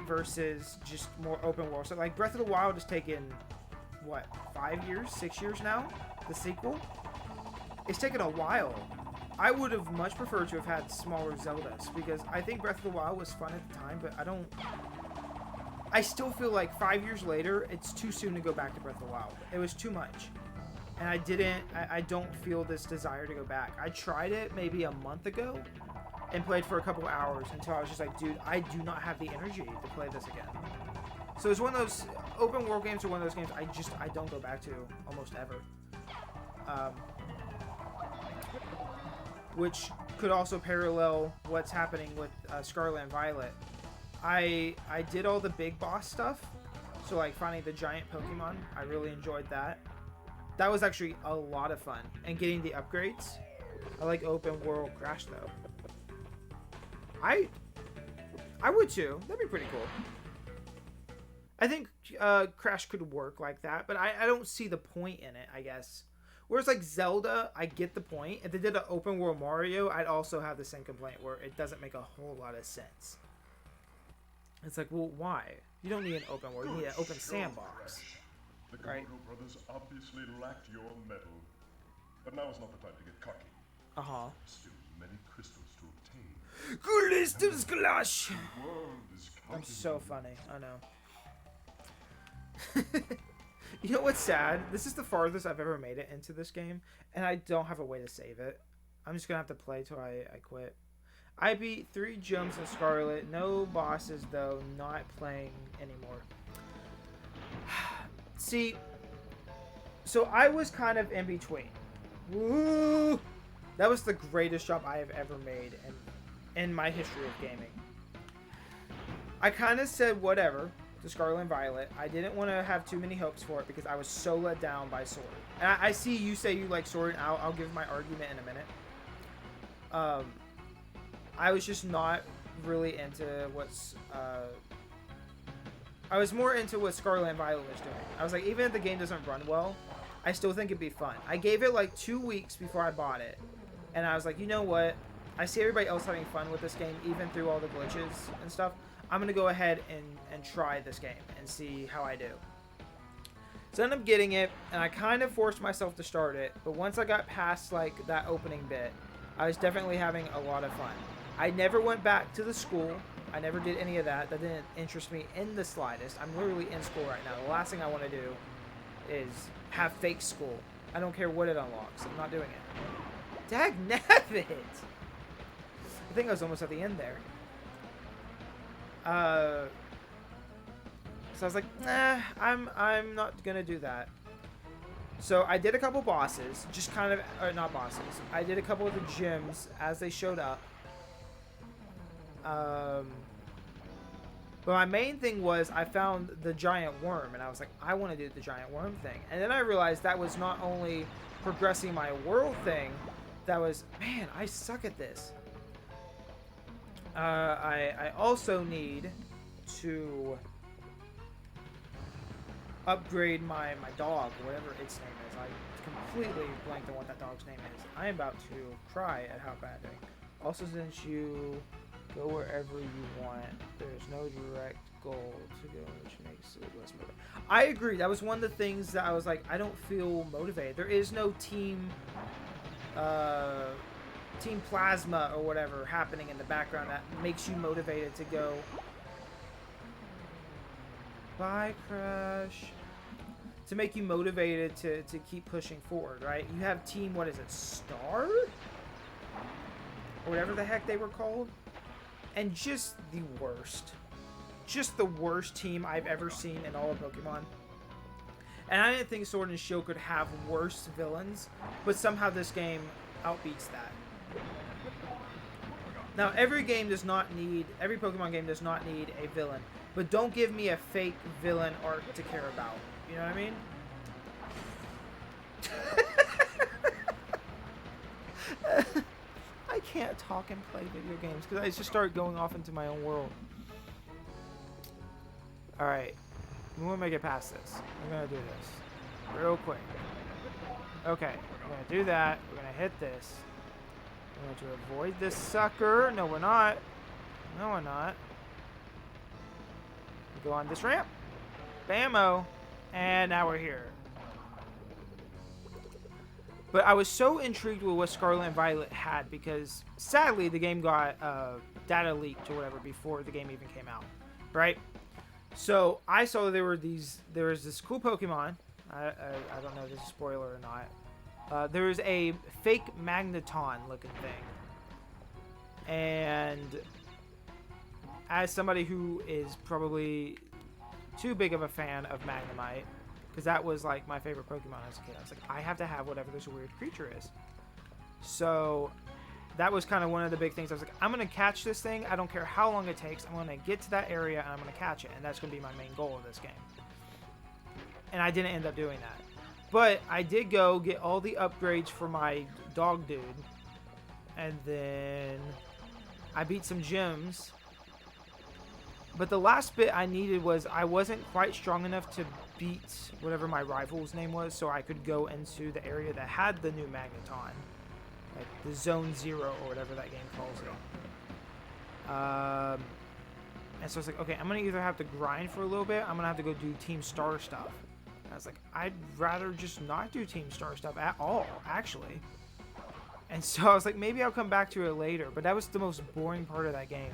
Versus just more open world. So like Breath of the Wild has taken, what, 5 years, 6 years now? The sequel? It's taken a while. I would have much preferred to have had smaller Zeldas, because I think Breath of the Wild was fun at the time, but I still feel like 5 years later, it's too soon to go back to Breath of the Wild. It was too much. And I don't feel this desire to go back. I tried it maybe a month ago, and played for a couple hours until I was just like, dude, I do not have the energy to play this again. So it's one of those open world games, or one of those games I don't go back to almost ever. Which could also parallel what's happening with Scarlet and Violet. I did all the big boss stuff, so like finding the giant Pokemon, I really enjoyed that. That was actually a lot of fun, and getting the upgrades. I like open world Crash though. I would too. That'd be pretty cool. I think Crash could work like that, but I don't see the point in it, I guess. Whereas like Zelda, I get the point. If they did an open world Mario, I'd also have the same complaint where it doesn't make a whole lot of sense. It's like, well, why? You don't need an open world. You need an open sandbox. The Right. Komodo brothers obviously lacked your mettle. But now is not the time to get cocky. Uh-huh. Still many crystals to obtain. Crystals Clash! The world is I'm counting so on you. funny. I know. You know what's sad? This is the farthest I've ever made it into this game, and I don't have a way to save it. I'm just gonna have to play till I quit. I beat 3 jumps in Scarlet. No bosses, though. Not playing anymore. See, so I was kind of in between. Woo! That was the greatest jump I have ever made in my history of gaming. I kind of said whatever to Scarlet and Violet. I didn't want to have too many hopes for it because I was so let down by Sword. And I see you say you like Sword, and I'll give my argument in a minute. I was just not really into what's... I was more into what Scarlet and Violet was doing. I was like, even if the game doesn't run well, I still think it'd be fun. I gave it like 2 weeks before I bought it. And I was like, you know what? I see everybody else having fun with this game, even through all the glitches and stuff. I'm going to go ahead and try this game and see how I do. So I ended up getting it, and I kind of forced myself to start it. But once I got past like that opening bit, I was definitely having a lot of fun. I never went back to the school. I never did any of that. That didn't interest me in the slightest. I'm literally in school right now. The last thing I want to do is have fake school. I don't care what it unlocks. I'm not doing it. Dagnabbit! I think I was almost at the end there. So I was like, nah, I'm not gonna do that. So I did a couple bosses, just kind of, or not bosses. I did a couple of the gyms as they showed up. But my main thing was I found the giant worm, and I was like, I want to do the giant worm thing. And then I realized that was not only progressing my world thing, that was, man, I suck at this. I also need to upgrade my dog, whatever its name is. I completely blanked on what that dog's name is. I am about to cry at how bad I'm doing. Also, since you go wherever you want, there's no direct goal to go, which makes it less motivating. I agree. That was one of the things that I was like, I don't feel motivated. There is no team plasma or whatever happening in the background that makes you motivated to go. Bye, Crash. To make you motivated to keep pushing forward, right? You have team, what is it, Star? Or whatever the heck they were called. And just the worst. Just the worst team I've ever seen in all of Pokemon. And I didn't think Sword and Shield could have worse villains, but somehow this game outbeats that. Now, every Pokemon game does not need a villain, but don't give me a fake villain arc to care about. You know what I mean? I can't talk and play video games because I just start going off into my own world. Alright. We want to make it past this. We're going to do this real quick. Okay. We're going to do that. We're going to hit this. We're going to avoid this sucker. No, we're not. No, we're not. We go on this ramp. Bammo. And now we're here. But I was so intrigued with what Scarlet and Violet had because, sadly, the game got data leaked or whatever before the game even came out, right? So I saw there was this cool Pokemon. I don't know if this is a spoiler or not. There is a fake Magneton-looking thing, and as somebody who is probably too big of a fan of Magnemite, because that was like my favorite Pokemon as a kid. I was like, I have to have whatever this weird creature is. So that was kind of one of the big things. I was like, I'm going to catch this thing. I don't care how long it takes. I'm going to get to that area and I'm going to catch it. And that's going to be my main goal of this game. And I didn't end up doing that. But I did go get all the upgrades for my dog dude. And then I beat some gyms. But the last bit I needed was I wasn't quite strong enough to beat whatever my rival's name was, so I could go into the area that had the new Magneton, like the Zone 0 or whatever that game calls it. And so I was like, okay, I'm gonna either have to grind for a little bit, I'm gonna have to go do Team Star stuff. And I was like, I'd rather just not do Team Star stuff at all, actually. And so I was like, maybe I'll come back to it later, but that was the most boring part of that game.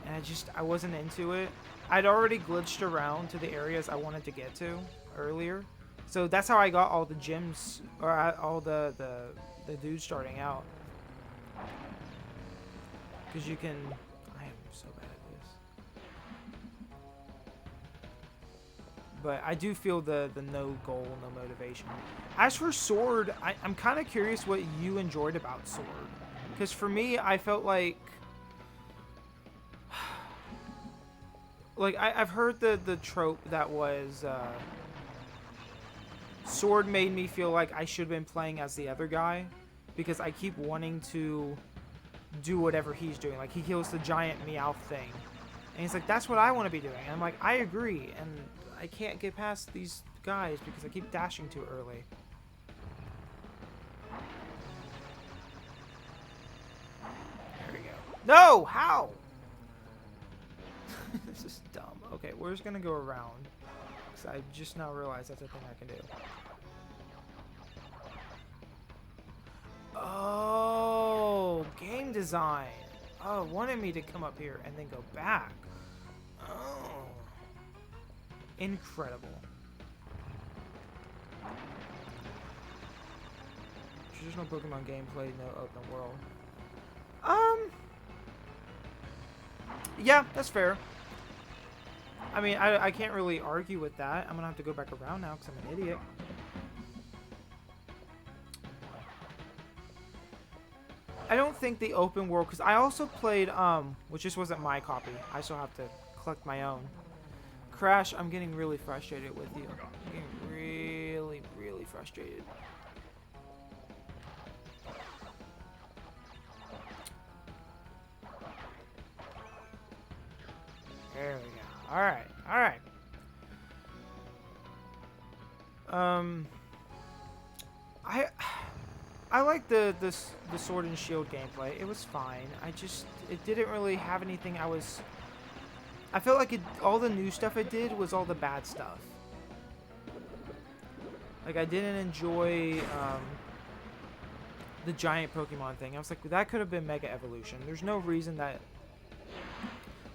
And I wasn't into it. I'd already glitched around to the areas I wanted to get to earlier. So that's how I got all the gyms, or all the dudes starting out. Because you can... I am so bad at this. But I do feel the no goal, no motivation. As for Sword, I'm kind of curious what you enjoyed about Sword. Because for me, I felt like... Like, I've heard the trope that was, Sword made me feel like I should have been playing as the other guy, because I keep wanting to do whatever he's doing. Like, he kills the giant Meowth thing, and he's like, that's what I want to be doing. And I'm like, I agree, and I can't get past these guys because I keep dashing too early. There we go. No! How? This is dumb. Okay, we're just gonna go around. Because I just now realized that's a thing I can do. Oh, game design. Oh, it wanted me to come up here and then go back. Oh. Incredible. Traditional Pokemon gameplay, no open world. Yeah, that's fair. I mean, I can't really argue with that. I'm gonna have to go back around now because I'm an idiot. I don't think the open world, because I also played, which just wasn't my copy. I still have to collect my own. Crash, I'm getting really frustrated with you. I'm getting really, really frustrated. There we go. Alright, alright. I like the sword and shield gameplay. It was fine. It didn't really have anything I felt like all the new stuff it did was all the bad stuff. Like, I didn't enjoy the giant Pokemon thing. I was like, that could have been Mega Evolution. There's no reason that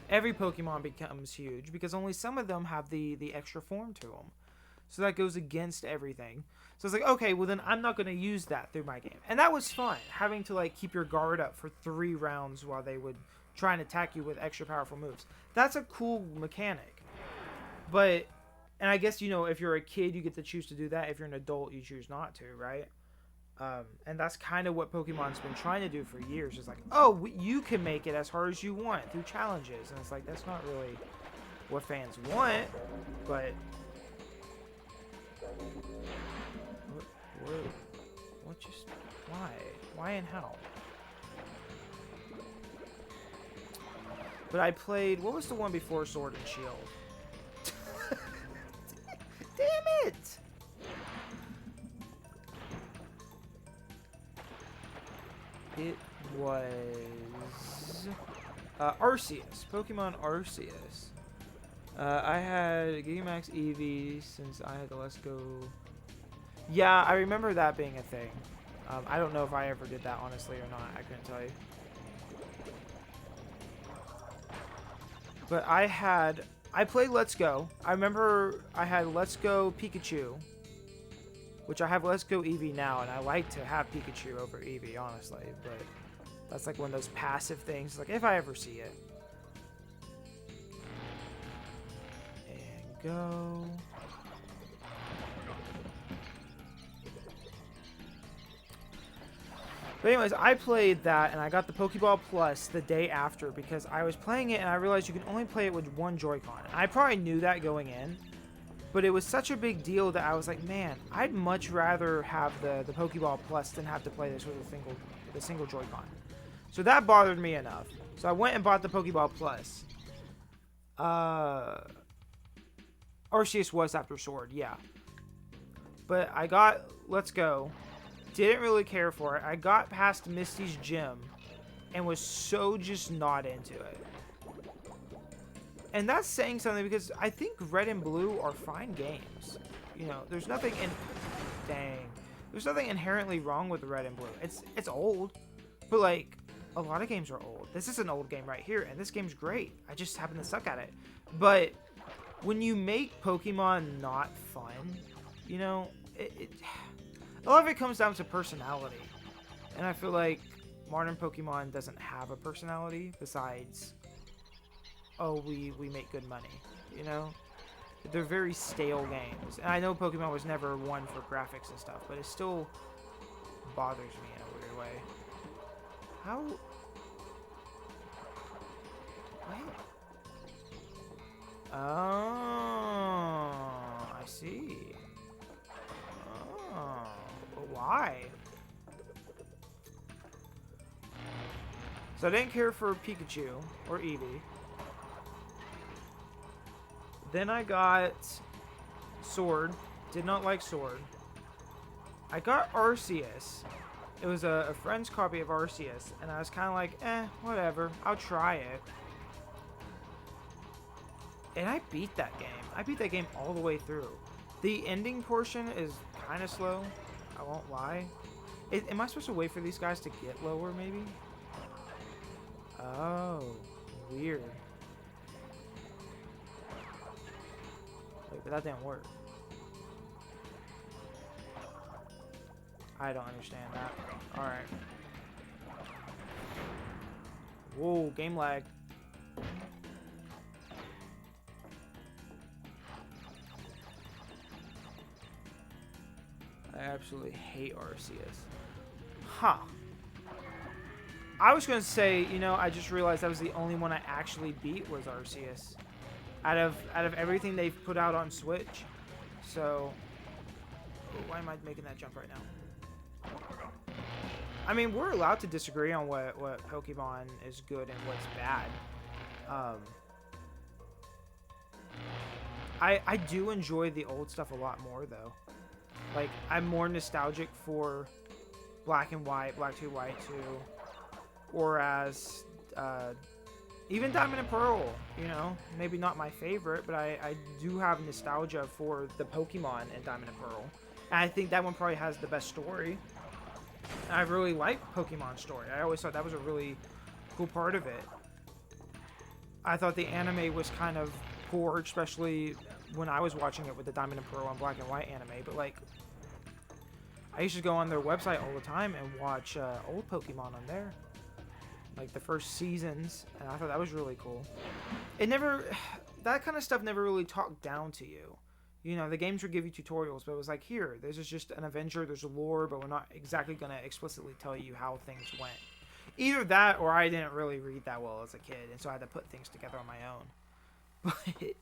every Pokemon becomes huge, because only some of them have the extra form to them. So that goes against everything. So it's like, okay, well then I'm not going to use that through my game. And that was fun, having to like keep your guard up for 3 rounds while they would try and attack you with extra powerful moves. That's a cool mechanic. But, and I guess, you know, if you're a kid, you get to choose to do that. If you're an adult, you choose not to, right? And that's kind of what Pokemon's been trying to do for years. It's like, oh, you can make it as hard as you want through challenges. And it's like, that's not really what fans want, but... What just... Why? Why and how? But I played... What was the one before Sword and Shield? Damn it! It was... Arceus. Pokemon Arceus. I had Gigamax Eevee since I had the Let's Go... Yeah, I remember that being a thing. I don't know if I ever did that, honestly, or not. I couldn't tell you. But I played Let's Go. I remember I had Let's Go Pikachu, which I have Let's Go Eevee now, and I like to have Pikachu over Eevee, honestly. But that's like one of those passive things, like if I ever see it. And go... But anyways, I played that, and I got the Pokeball Plus the day after because I was playing it, and I realized you can only play it with one Joy-Con. I probably knew that going in, but it was such a big deal that I was like, man, I'd much rather have the Pokeball Plus than have to play this with a single Joy-Con. So that bothered me enough. So I went and bought the Pokeball Plus. Arceus was after Sword, yeah. But I got Let's Go. Didn't really care for it. I got past Misty's gym and was so just not into it. And that's saying something because I think Red and Blue are fine games. You know, there's nothing there's nothing inherently wrong with Red and Blue. It's old, but like a lot of games are old. This is an old game right here, and this game's great. I just happen to suck at it. But when you make Pokemon not fun, you know, a lot of it comes down to personality. And I feel like modern Pokemon doesn't have a personality besides, oh, we make good money, you know? They're very stale games. And I know Pokemon was never one for graphics and stuff, but it still bothers me in a weird way. How? What? Oh, I see. Oh. Why? So I didn't care for Pikachu or Eevee. Then I got Sword. Did not like Sword. I got Arceus. It was a friend's copy of Arceus, and I was kind of like, whatever. I'll try it. And I beat that game. I beat that game all the way through. The ending portion is kind of slow. I won't lie. Am I supposed to wait for these guys to get lower, maybe? Oh, weird. Wait, but that didn't work. I don't understand that. Alright. Whoa, game lag. absolutely hate Arceus. Huh. I was going to say, you know, I just realized that was the only one I actually beat was Arceus. Out of everything they've put out on Switch. So, why am I making that jump right now? I mean, we're allowed to disagree on what Pokemon is good and what's bad. I do enjoy the old stuff a lot more, though. Like, I'm more nostalgic for Black and White, Black 2, White 2, whereas even Diamond and Pearl, you know, maybe not my favorite, but I do have nostalgia for the Pokemon in Diamond and Pearl. And I think that one probably has the best story. I really like Pokemon's story. I always thought that was a really cool part of it. I thought the anime was kind of poor, especially when I was watching it with the Diamond and Pearl and Black and White anime, but like, I used to go on their website all the time and watch old Pokemon on there. Like the first seasons, and I thought that was really cool. It never, that kind of stuff never really talked down to you. You know, the games would give you tutorials, but it was like, here, this is just an adventure, there's a lore, but we're not exactly going to explicitly tell you how things went. Either that, or I didn't really read that well as a kid, and so I had to put things together on my own. But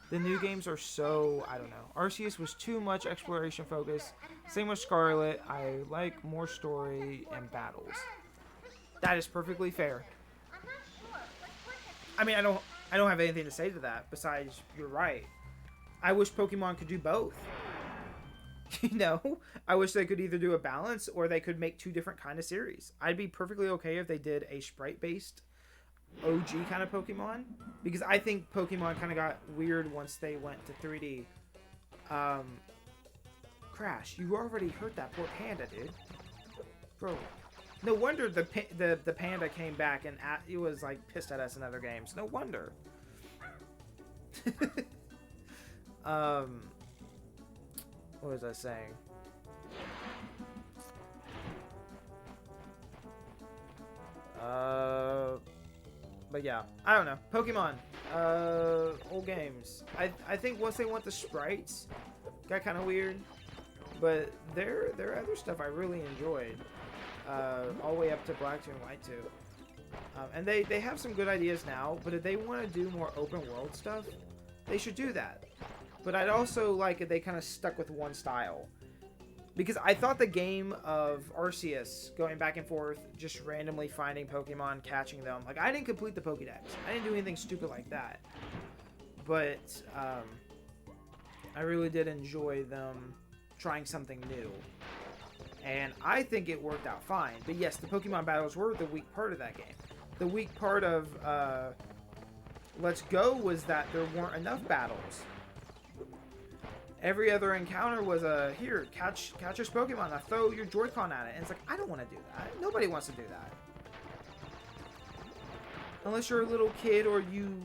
the new games are so, I don't know. Arceus was too much exploration focus. Same with Scarlet. I like more story and battles. That is perfectly fair. I mean, I don't have anything to say to that besides you're right. I wish Pokemon could do both. You know, I wish they could either do a balance or they could make two different kind of series. I'd be perfectly okay if they did a sprite-based OG kind of Pokemon, because I think Pokemon kind of got weird once they went to 3D. Crash, you already hurt that poor panda, dude. Bro, no wonder the panda came back and it was like pissed at us in other games. No wonder. What was I saying? But yeah, I don't know. Pokemon, old games. I think once they went to sprites, got kind of weird. But their other stuff I really enjoyed, all the way up to Black 2 and White 2. And they have some good ideas now, but if they want to do more open world stuff, they should do that. But I'd also like if they kind of stuck with one style. Because I thought the game of Arceus, going back and forth, just randomly finding Pokemon, catching them. Like, I didn't complete the Pokédex. I didn't do anything stupid like that. But, I really did enjoy them trying something new. And I think it worked out fine. But yes, the Pokemon battles were the weak part of that game. The weak part of, Let's Go was that there weren't enough battles. Every other encounter was here, catch this Pokemon, now throw your Joy-Con at it. And it's like, I don't want to do that. Nobody wants to do that. Unless you're a little kid or you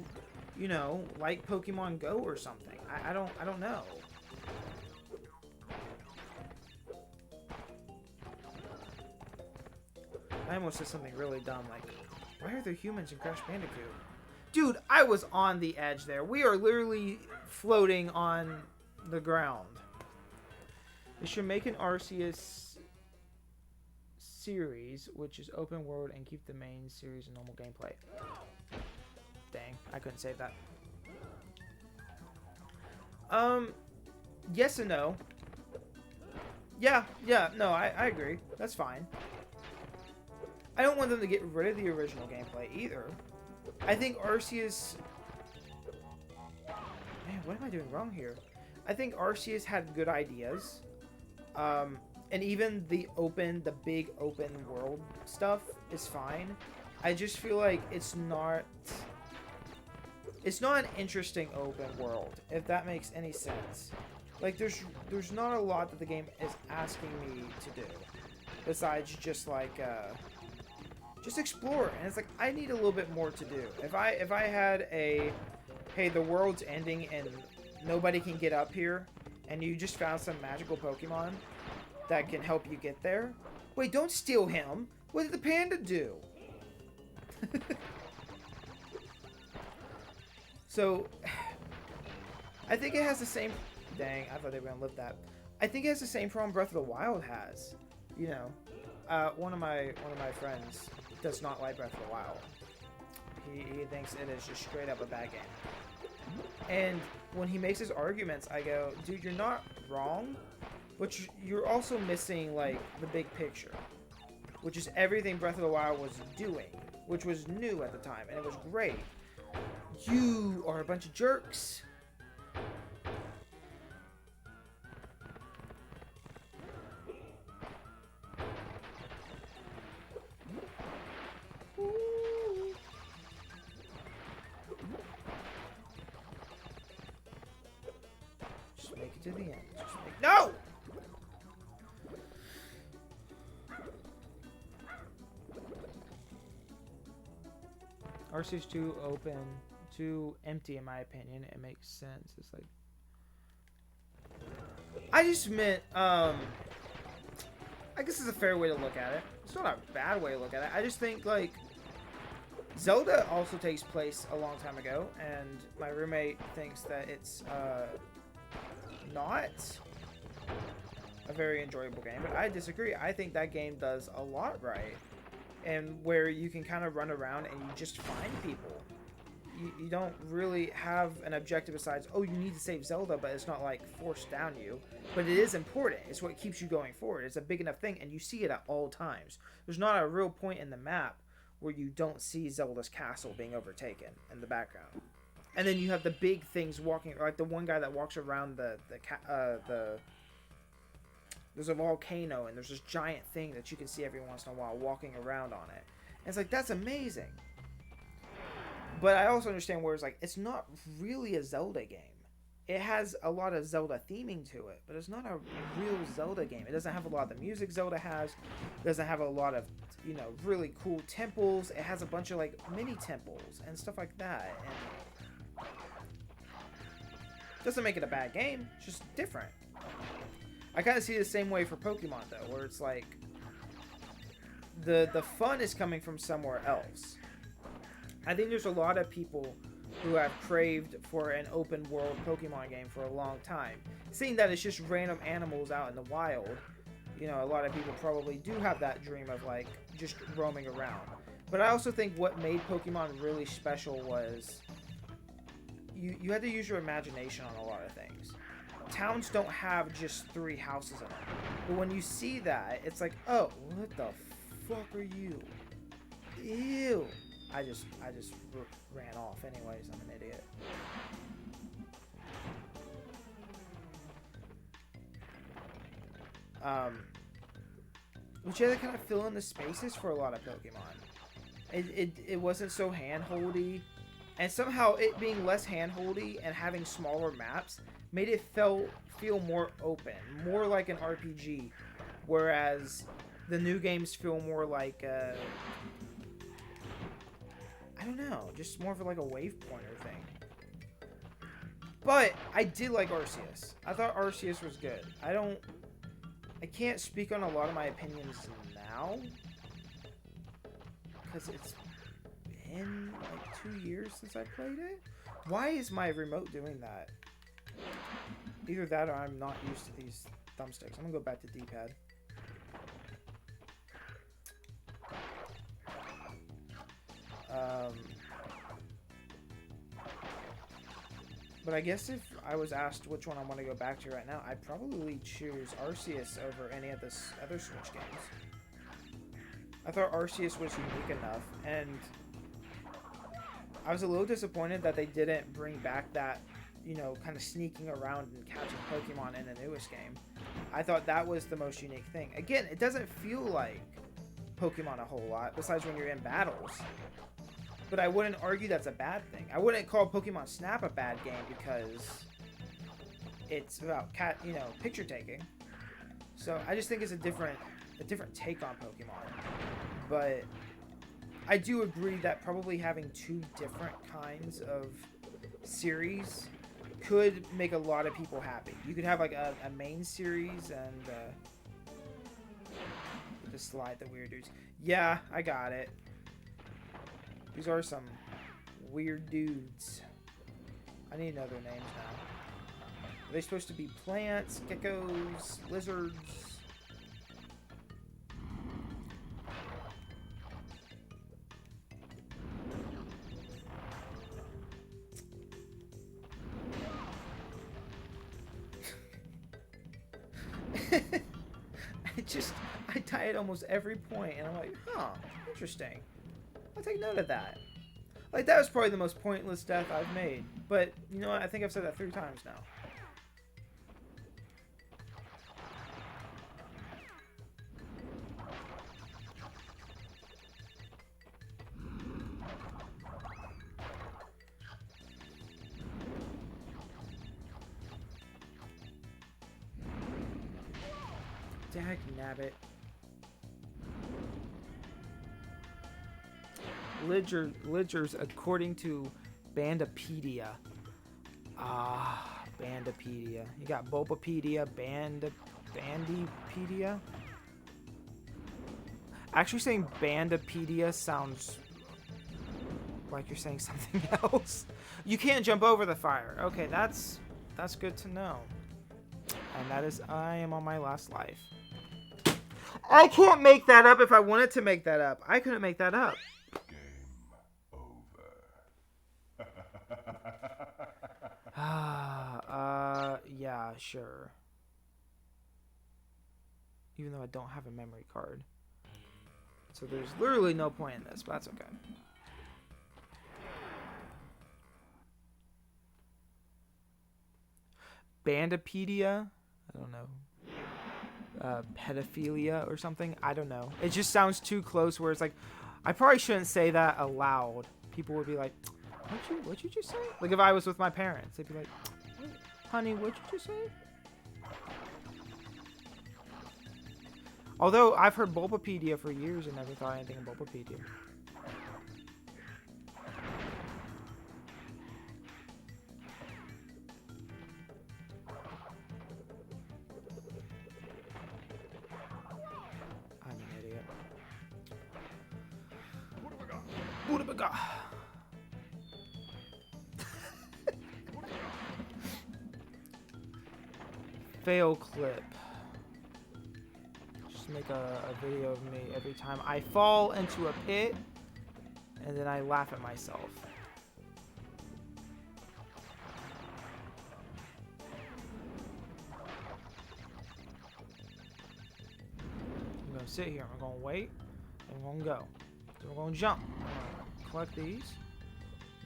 know, like Pokemon Go or something. I don't know. I almost said something really dumb, like, why are there humans in Crash Bandicoot? Dude, I was on the edge there. We are literally floating on the ground. They should make an Arceus series, which is open world, and keep the main series in normal gameplay. Dang, I couldn't save that. Yes and no. Yeah, no, I agree. That's fine. I don't want them to get rid of the original gameplay either. I think Arceus... Man, what am I doing wrong here? I think Arceus had good ideas. And even the big open world stuff is fine. I just feel like it's not an interesting open world, if that makes any sense. Like, there's not a lot that the game is asking me to do. Besides just like, just explore. And it's like, I need a little bit more to do. If I had a, hey, the world's ending and nobody can get up here, and you just found some magical Pokemon that can help you get there. Wait, don't steal him. What did the panda do? So, I think it has the same... Dang, I thought they were going to lift that. I think it has the same problem Breath of the Wild has. You know, one of my friends does not like Breath of the Wild. He thinks it is just straight up a bad game. And when he makes his arguments, I go, dude, you're not wrong, but you're also missing like the big picture, which is everything Breath of the Wild was doing, which was new at the time, and it was great. You are a bunch of jerks. Just make it to the end. No! Arceus too open, too empty in my opinion. It makes sense. It's like I just meant I guess it's a fair way to look at it. It's not a bad way to look at it. I just think like Zelda also takes place a long time ago, and my roommate thinks that it's not a very enjoyable game, but I disagree. I think that game does a lot right. And where you can kind of run around and you just find people. You don't really have an objective besides, oh, you need to save Zelda, but it's not like forced down you. But it is important. It's what keeps you going forward. It's a big enough thing, and you see it at all times. There's not a real point in the map where you don't see Zelda's castle being overtaken in the background. And then you have the big things walking, like the one guy that walks around there's a volcano, and there's this giant thing that you can see every once in a while walking around on it. And it's like, that's amazing. But I also understand where it's like, it's not really a Zelda game. It has a lot of Zelda theming to it, but it's not a real Zelda game. It doesn't have a lot of the music Zelda has. It doesn't have a lot of, you know, really cool temples. It has a bunch of, like, mini temples and stuff like that. And it doesn't make it a bad game. It's just different. I kind of see it the same way for Pokemon, though, where it's like the fun is coming from somewhere else. I think there's a lot of people who have craved for an open world Pokemon game for a long time. Seeing that it's just random animals out in the wild, you know, a lot of people probably do have that dream of like just roaming around. But I also think what made Pokemon really special was you had to use your imagination on a lot of things. Towns don't have just 3 houses in them. But when you see that, it's like, oh, what the fuck are you? Ew. I just ran off anyways. I'm an idiot. Which had to kind of fill in the spaces for a lot of Pokemon. It wasn't so hand-holdy. And somehow it being less hand-holdy and having smaller maps made it feel more open, more like an RPG, whereas the new games feel more like I don't know, just more of like a wave pointer thing. But I did like Arceus. I thought Arceus was good. I can't speak on a lot of my opinions now because it's been like 2 years since I played it. Why is my remote doing that? Either that or I'm not used to these thumbsticks. I'm gonna go back to D-pad. But I guess if I was asked which one I want to go back to right now, I'd probably choose Arceus over any of the other Switch games. I thought Arceus was unique enough, and I was a little disappointed that they didn't bring back that, you know, kind of sneaking around and catching Pokemon in the newest game. I thought that was the most unique thing. Again, it doesn't feel like Pokemon a whole lot, besides when you're in battles. But I wouldn't argue that's a bad thing. I wouldn't call Pokemon Snap a bad game because it's about picture taking. So I just think it's a different take on Pokemon. But I do agree that probably having 2 different kinds of series could make a lot of people happy. You could have like a main series and just slide the weird dudes. Yeah, I got it. These are some weird dudes. I need to know their names now. Are they supposed to be plants, geckos, lizards? I die at almost every point, and I'm like, huh, interesting. I'll take note of that. Like, that was probably the most pointless death I've made. But, you know what? I think I've said that 3 times now. Dagnabbit. Lidgers, according to Bandipedia. Bandipedia. You got Bulbapedia, Bandipedia. Actually saying Bandipedia sounds like you're saying something else. You can't jump over the fire. Okay, that's good to know. And that is, I am on my last life. I can't make that up if I wanted to make that up. I couldn't make that up. Yeah, sure. Even though I don't have a memory card. So there's literally no point in this, but that's okay. Bandipedia? I don't know. Pedophilia or something? I don't know. It just sounds too close where it's like, I probably shouldn't say that aloud. People would be like, what'd you just say? Like if I was with my parents, they'd be like, honey, what'd you just say? Although I've heard Bulbapedia for years and never thought anything of Bulbapedia. I'm an idiot. Bootabaga. Fail clip. Just make a video of me every time I fall into a pit and then I laugh at myself. I'm gonna sit here, I'm gonna wait, and we're gonna go. Then we're gonna jump. I'm gonna collect these.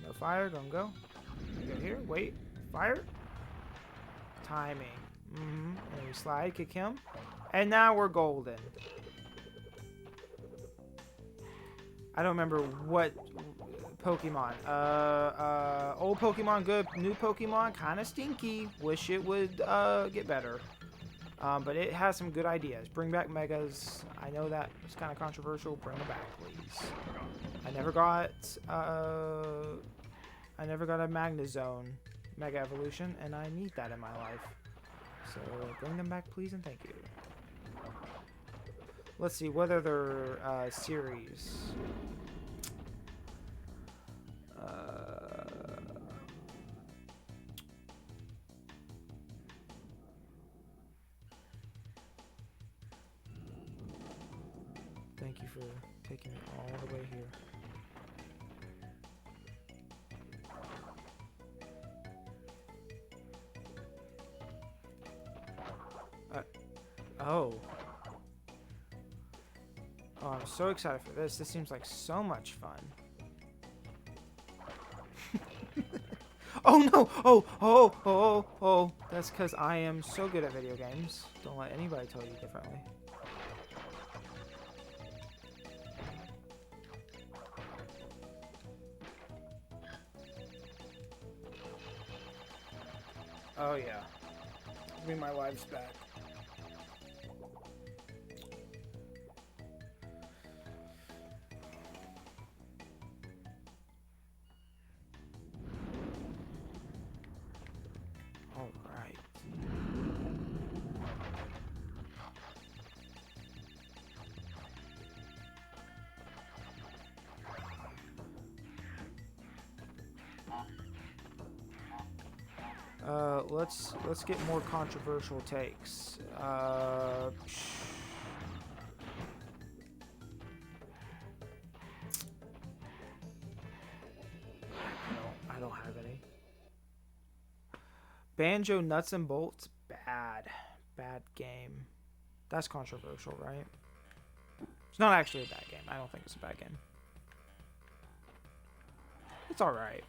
No fire, gonna go. Go here, wait, fire. Timing. And we slide, kick him. And now we're golden. I don't remember what Pokemon. Old Pokemon good, new Pokemon kind of stinky. Wish it would get better. But it has some good ideas. Bring back Megas. I know that it's kind of controversial. Bring them back, please. I never got a Magnezone Mega Evolution, and I need that in my life. So bring them back, please, and thank you. Let's see, what other series? Thank you for taking me all the way here. Oh, I'm so excited for this. This seems like so much fun. Oh no! Oh! That's because I am so good at video games. Don't let anybody tell you differently. Oh yeah. Give me my lives back. Let's get more controversial takes. I don't have any. Banjo Nuts and Bolts, bad game. That's controversial, right? It's not actually a bad game. I don't think it's a bad game. It's alright.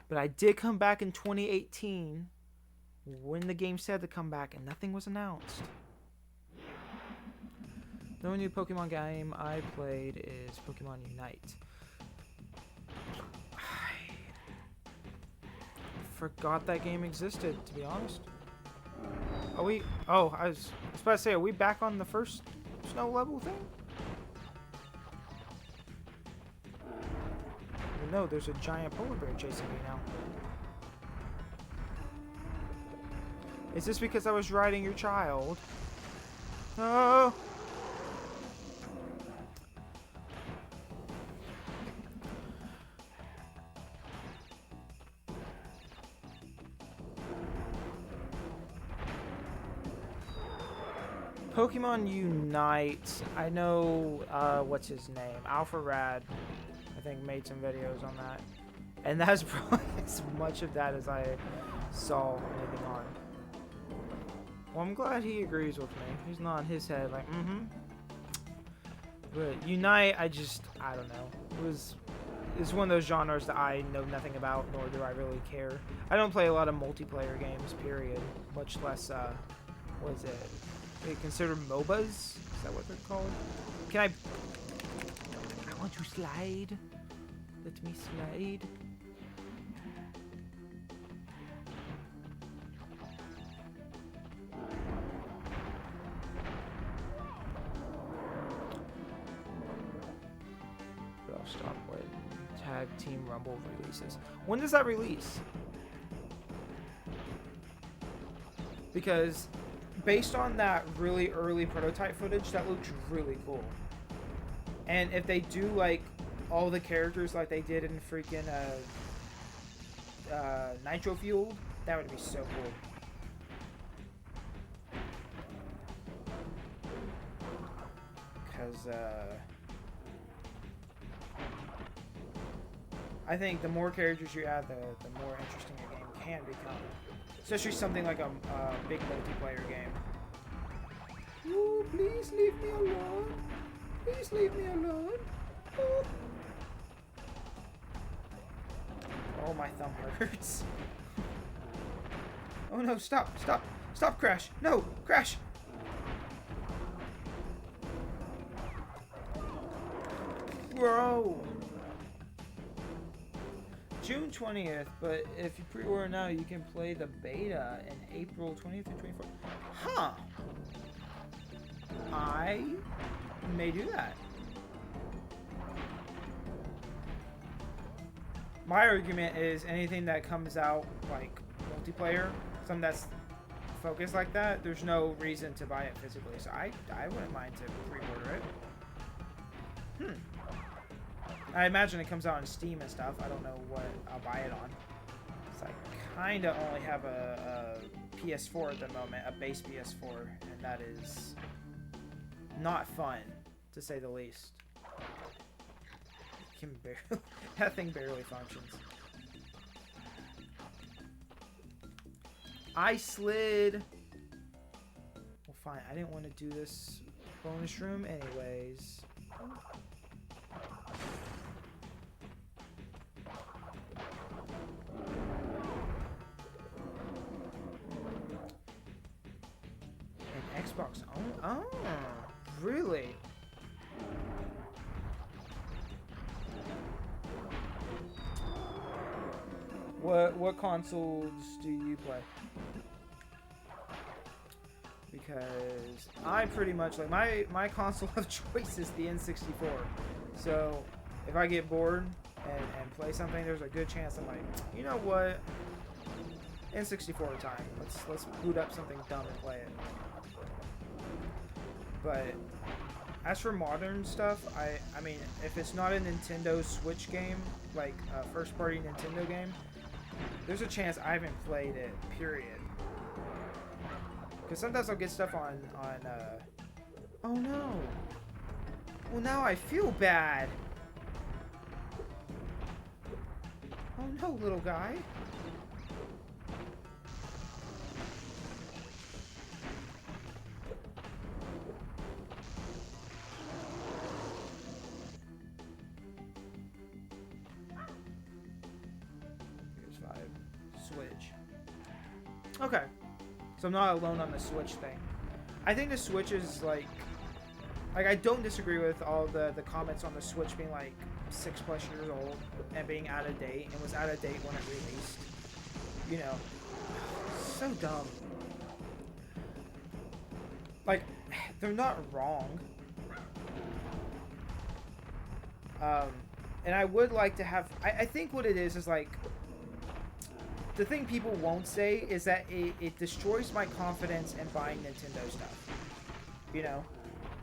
But I did come back in 2018 when the game said to come back and nothing was announced. The only new Pokemon game I played is Pokemon Unite. I forgot that game existed, to be honest. Are we... Oh, I was about to say, are we back on the first snow level thing? No, there's a giant polar bear chasing me now. Is this because I was riding your child? Oh! Pokemon Unite. I know, what's his name? Alpha Rad, I think, made some videos on that. And that's probably as much of that as I saw anything on. Well, I'm glad he agrees with me. He's not in his head like, But Unite, I don't know. It's one of those genres that I know nothing about, nor do I really care. I don't play a lot of multiplayer games, period. Much less, what is it? They considered MOBAs? Is that what they're called? Can I want to slide. Let me slide. But I'll stop when Tag Team Rumble releases. When does that release? Because based on that really early prototype footage, that looks really cool. And if they do like all the characters like they did in freaking Nitro Fueled, that would be so cool. Because I think the more characters you add, the more interesting a game can become. Especially something like a big multiplayer game. Oh, please leave me alone. Please leave me alone. Oh, oh my thumb hurts. Oh no, stop, stop, stop, Crash. No, Crash. Bro. June 20th, but if you pre-order now, you can play the beta in April 20th through 24th. Huh. I may do that. My argument is anything that comes out like multiplayer, something that's focused like that, there's no reason to buy it physically. So I wouldn't mind to pre-order it. I imagine it comes out on Steam and stuff. I don't know what I'll buy it on. So I kind of only have a PS4 at the moment, a base PS4, and that is not fun, to say the least. Can barely, that thing barely functions. I slid. Well, fine. I didn't want to do this bonus room anyways. An Xbox only? Oh, really? What consoles do you play? Because I pretty much like my console of choice is the N64. So if I get bored and play something, there's a good chance I'm like, you know what? N64 time. Let's boot up something dumb and play it. But as for modern stuff, I mean, if it's not a Nintendo Switch game, like a first-party Nintendo game, there's a chance I haven't played it, period. Because sometimes I'll get stuff on oh no. Well, now I feel bad. Oh no, little guy. Here's 5. Switch. Okay. So I'm not alone on the Switch thing. I think the Switch is like I don't disagree with all the comments on the Switch being like 6+ years old and being out of date, and was out of date when it released. You know, so dumb. Like, they're not wrong. And I would like to have, I think what it is like, the thing people won't say is that it destroys my confidence in buying Nintendo stuff. You know?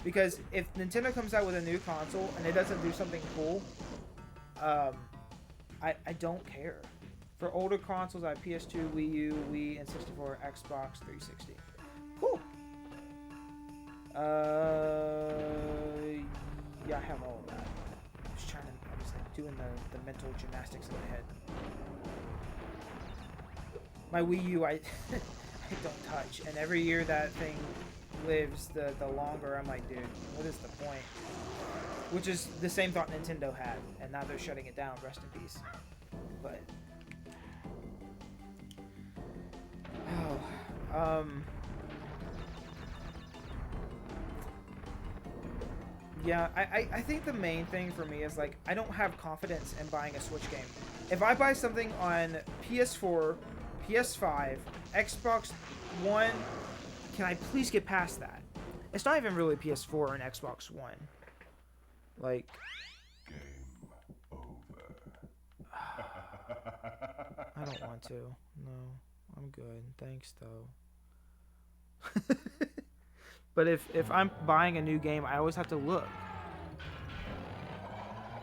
Because if Nintendo comes out with a new console and it doesn't do something cool, I don't care. For older consoles, I have PS2, Wii U, Wii, and 64, Xbox 360. Cool. Yeah, I have all of that. I was like doing the mental gymnastics in my head. My Wii U, I don't touch, and every year that thing lives, the longer I'm like, dude, what is the point? Which is the same thought Nintendo had, and now they're shutting it down. Rest in peace. But yeah, I think the main thing for me is like I don't have confidence in buying a Switch game. If I buy something on PS4, PS5, Xbox One, can I please get past that? It's not even really PS4 and Xbox One. Like, Game over. I don't want to. No, I'm good. Thanks, though. But if I'm buying a new game, I always have to look.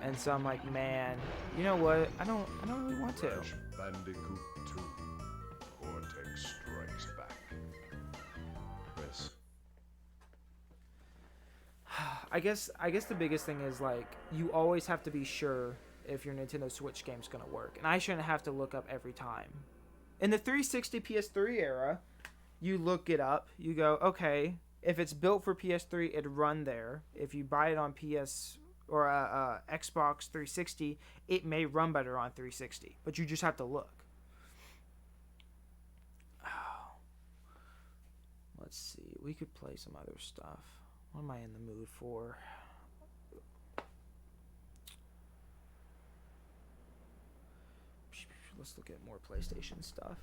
And so I'm like, man, you know what? I don't really want to. Bandicoot 2. Cortex strikes back. Chris. I guess the biggest thing is like you always have to be sure if your Nintendo Switch game's gonna work, and I shouldn't have to look up every time. In the 360 PS3 era, you look it up. You go, okay, if it's built for PS3, it'd run there. If you buy it on PS or Xbox 360, it may run better on 360, but you just have to look. Oh. Let's see. We could play some other stuff. What am I in the mood for? Let's look at more PlayStation stuff.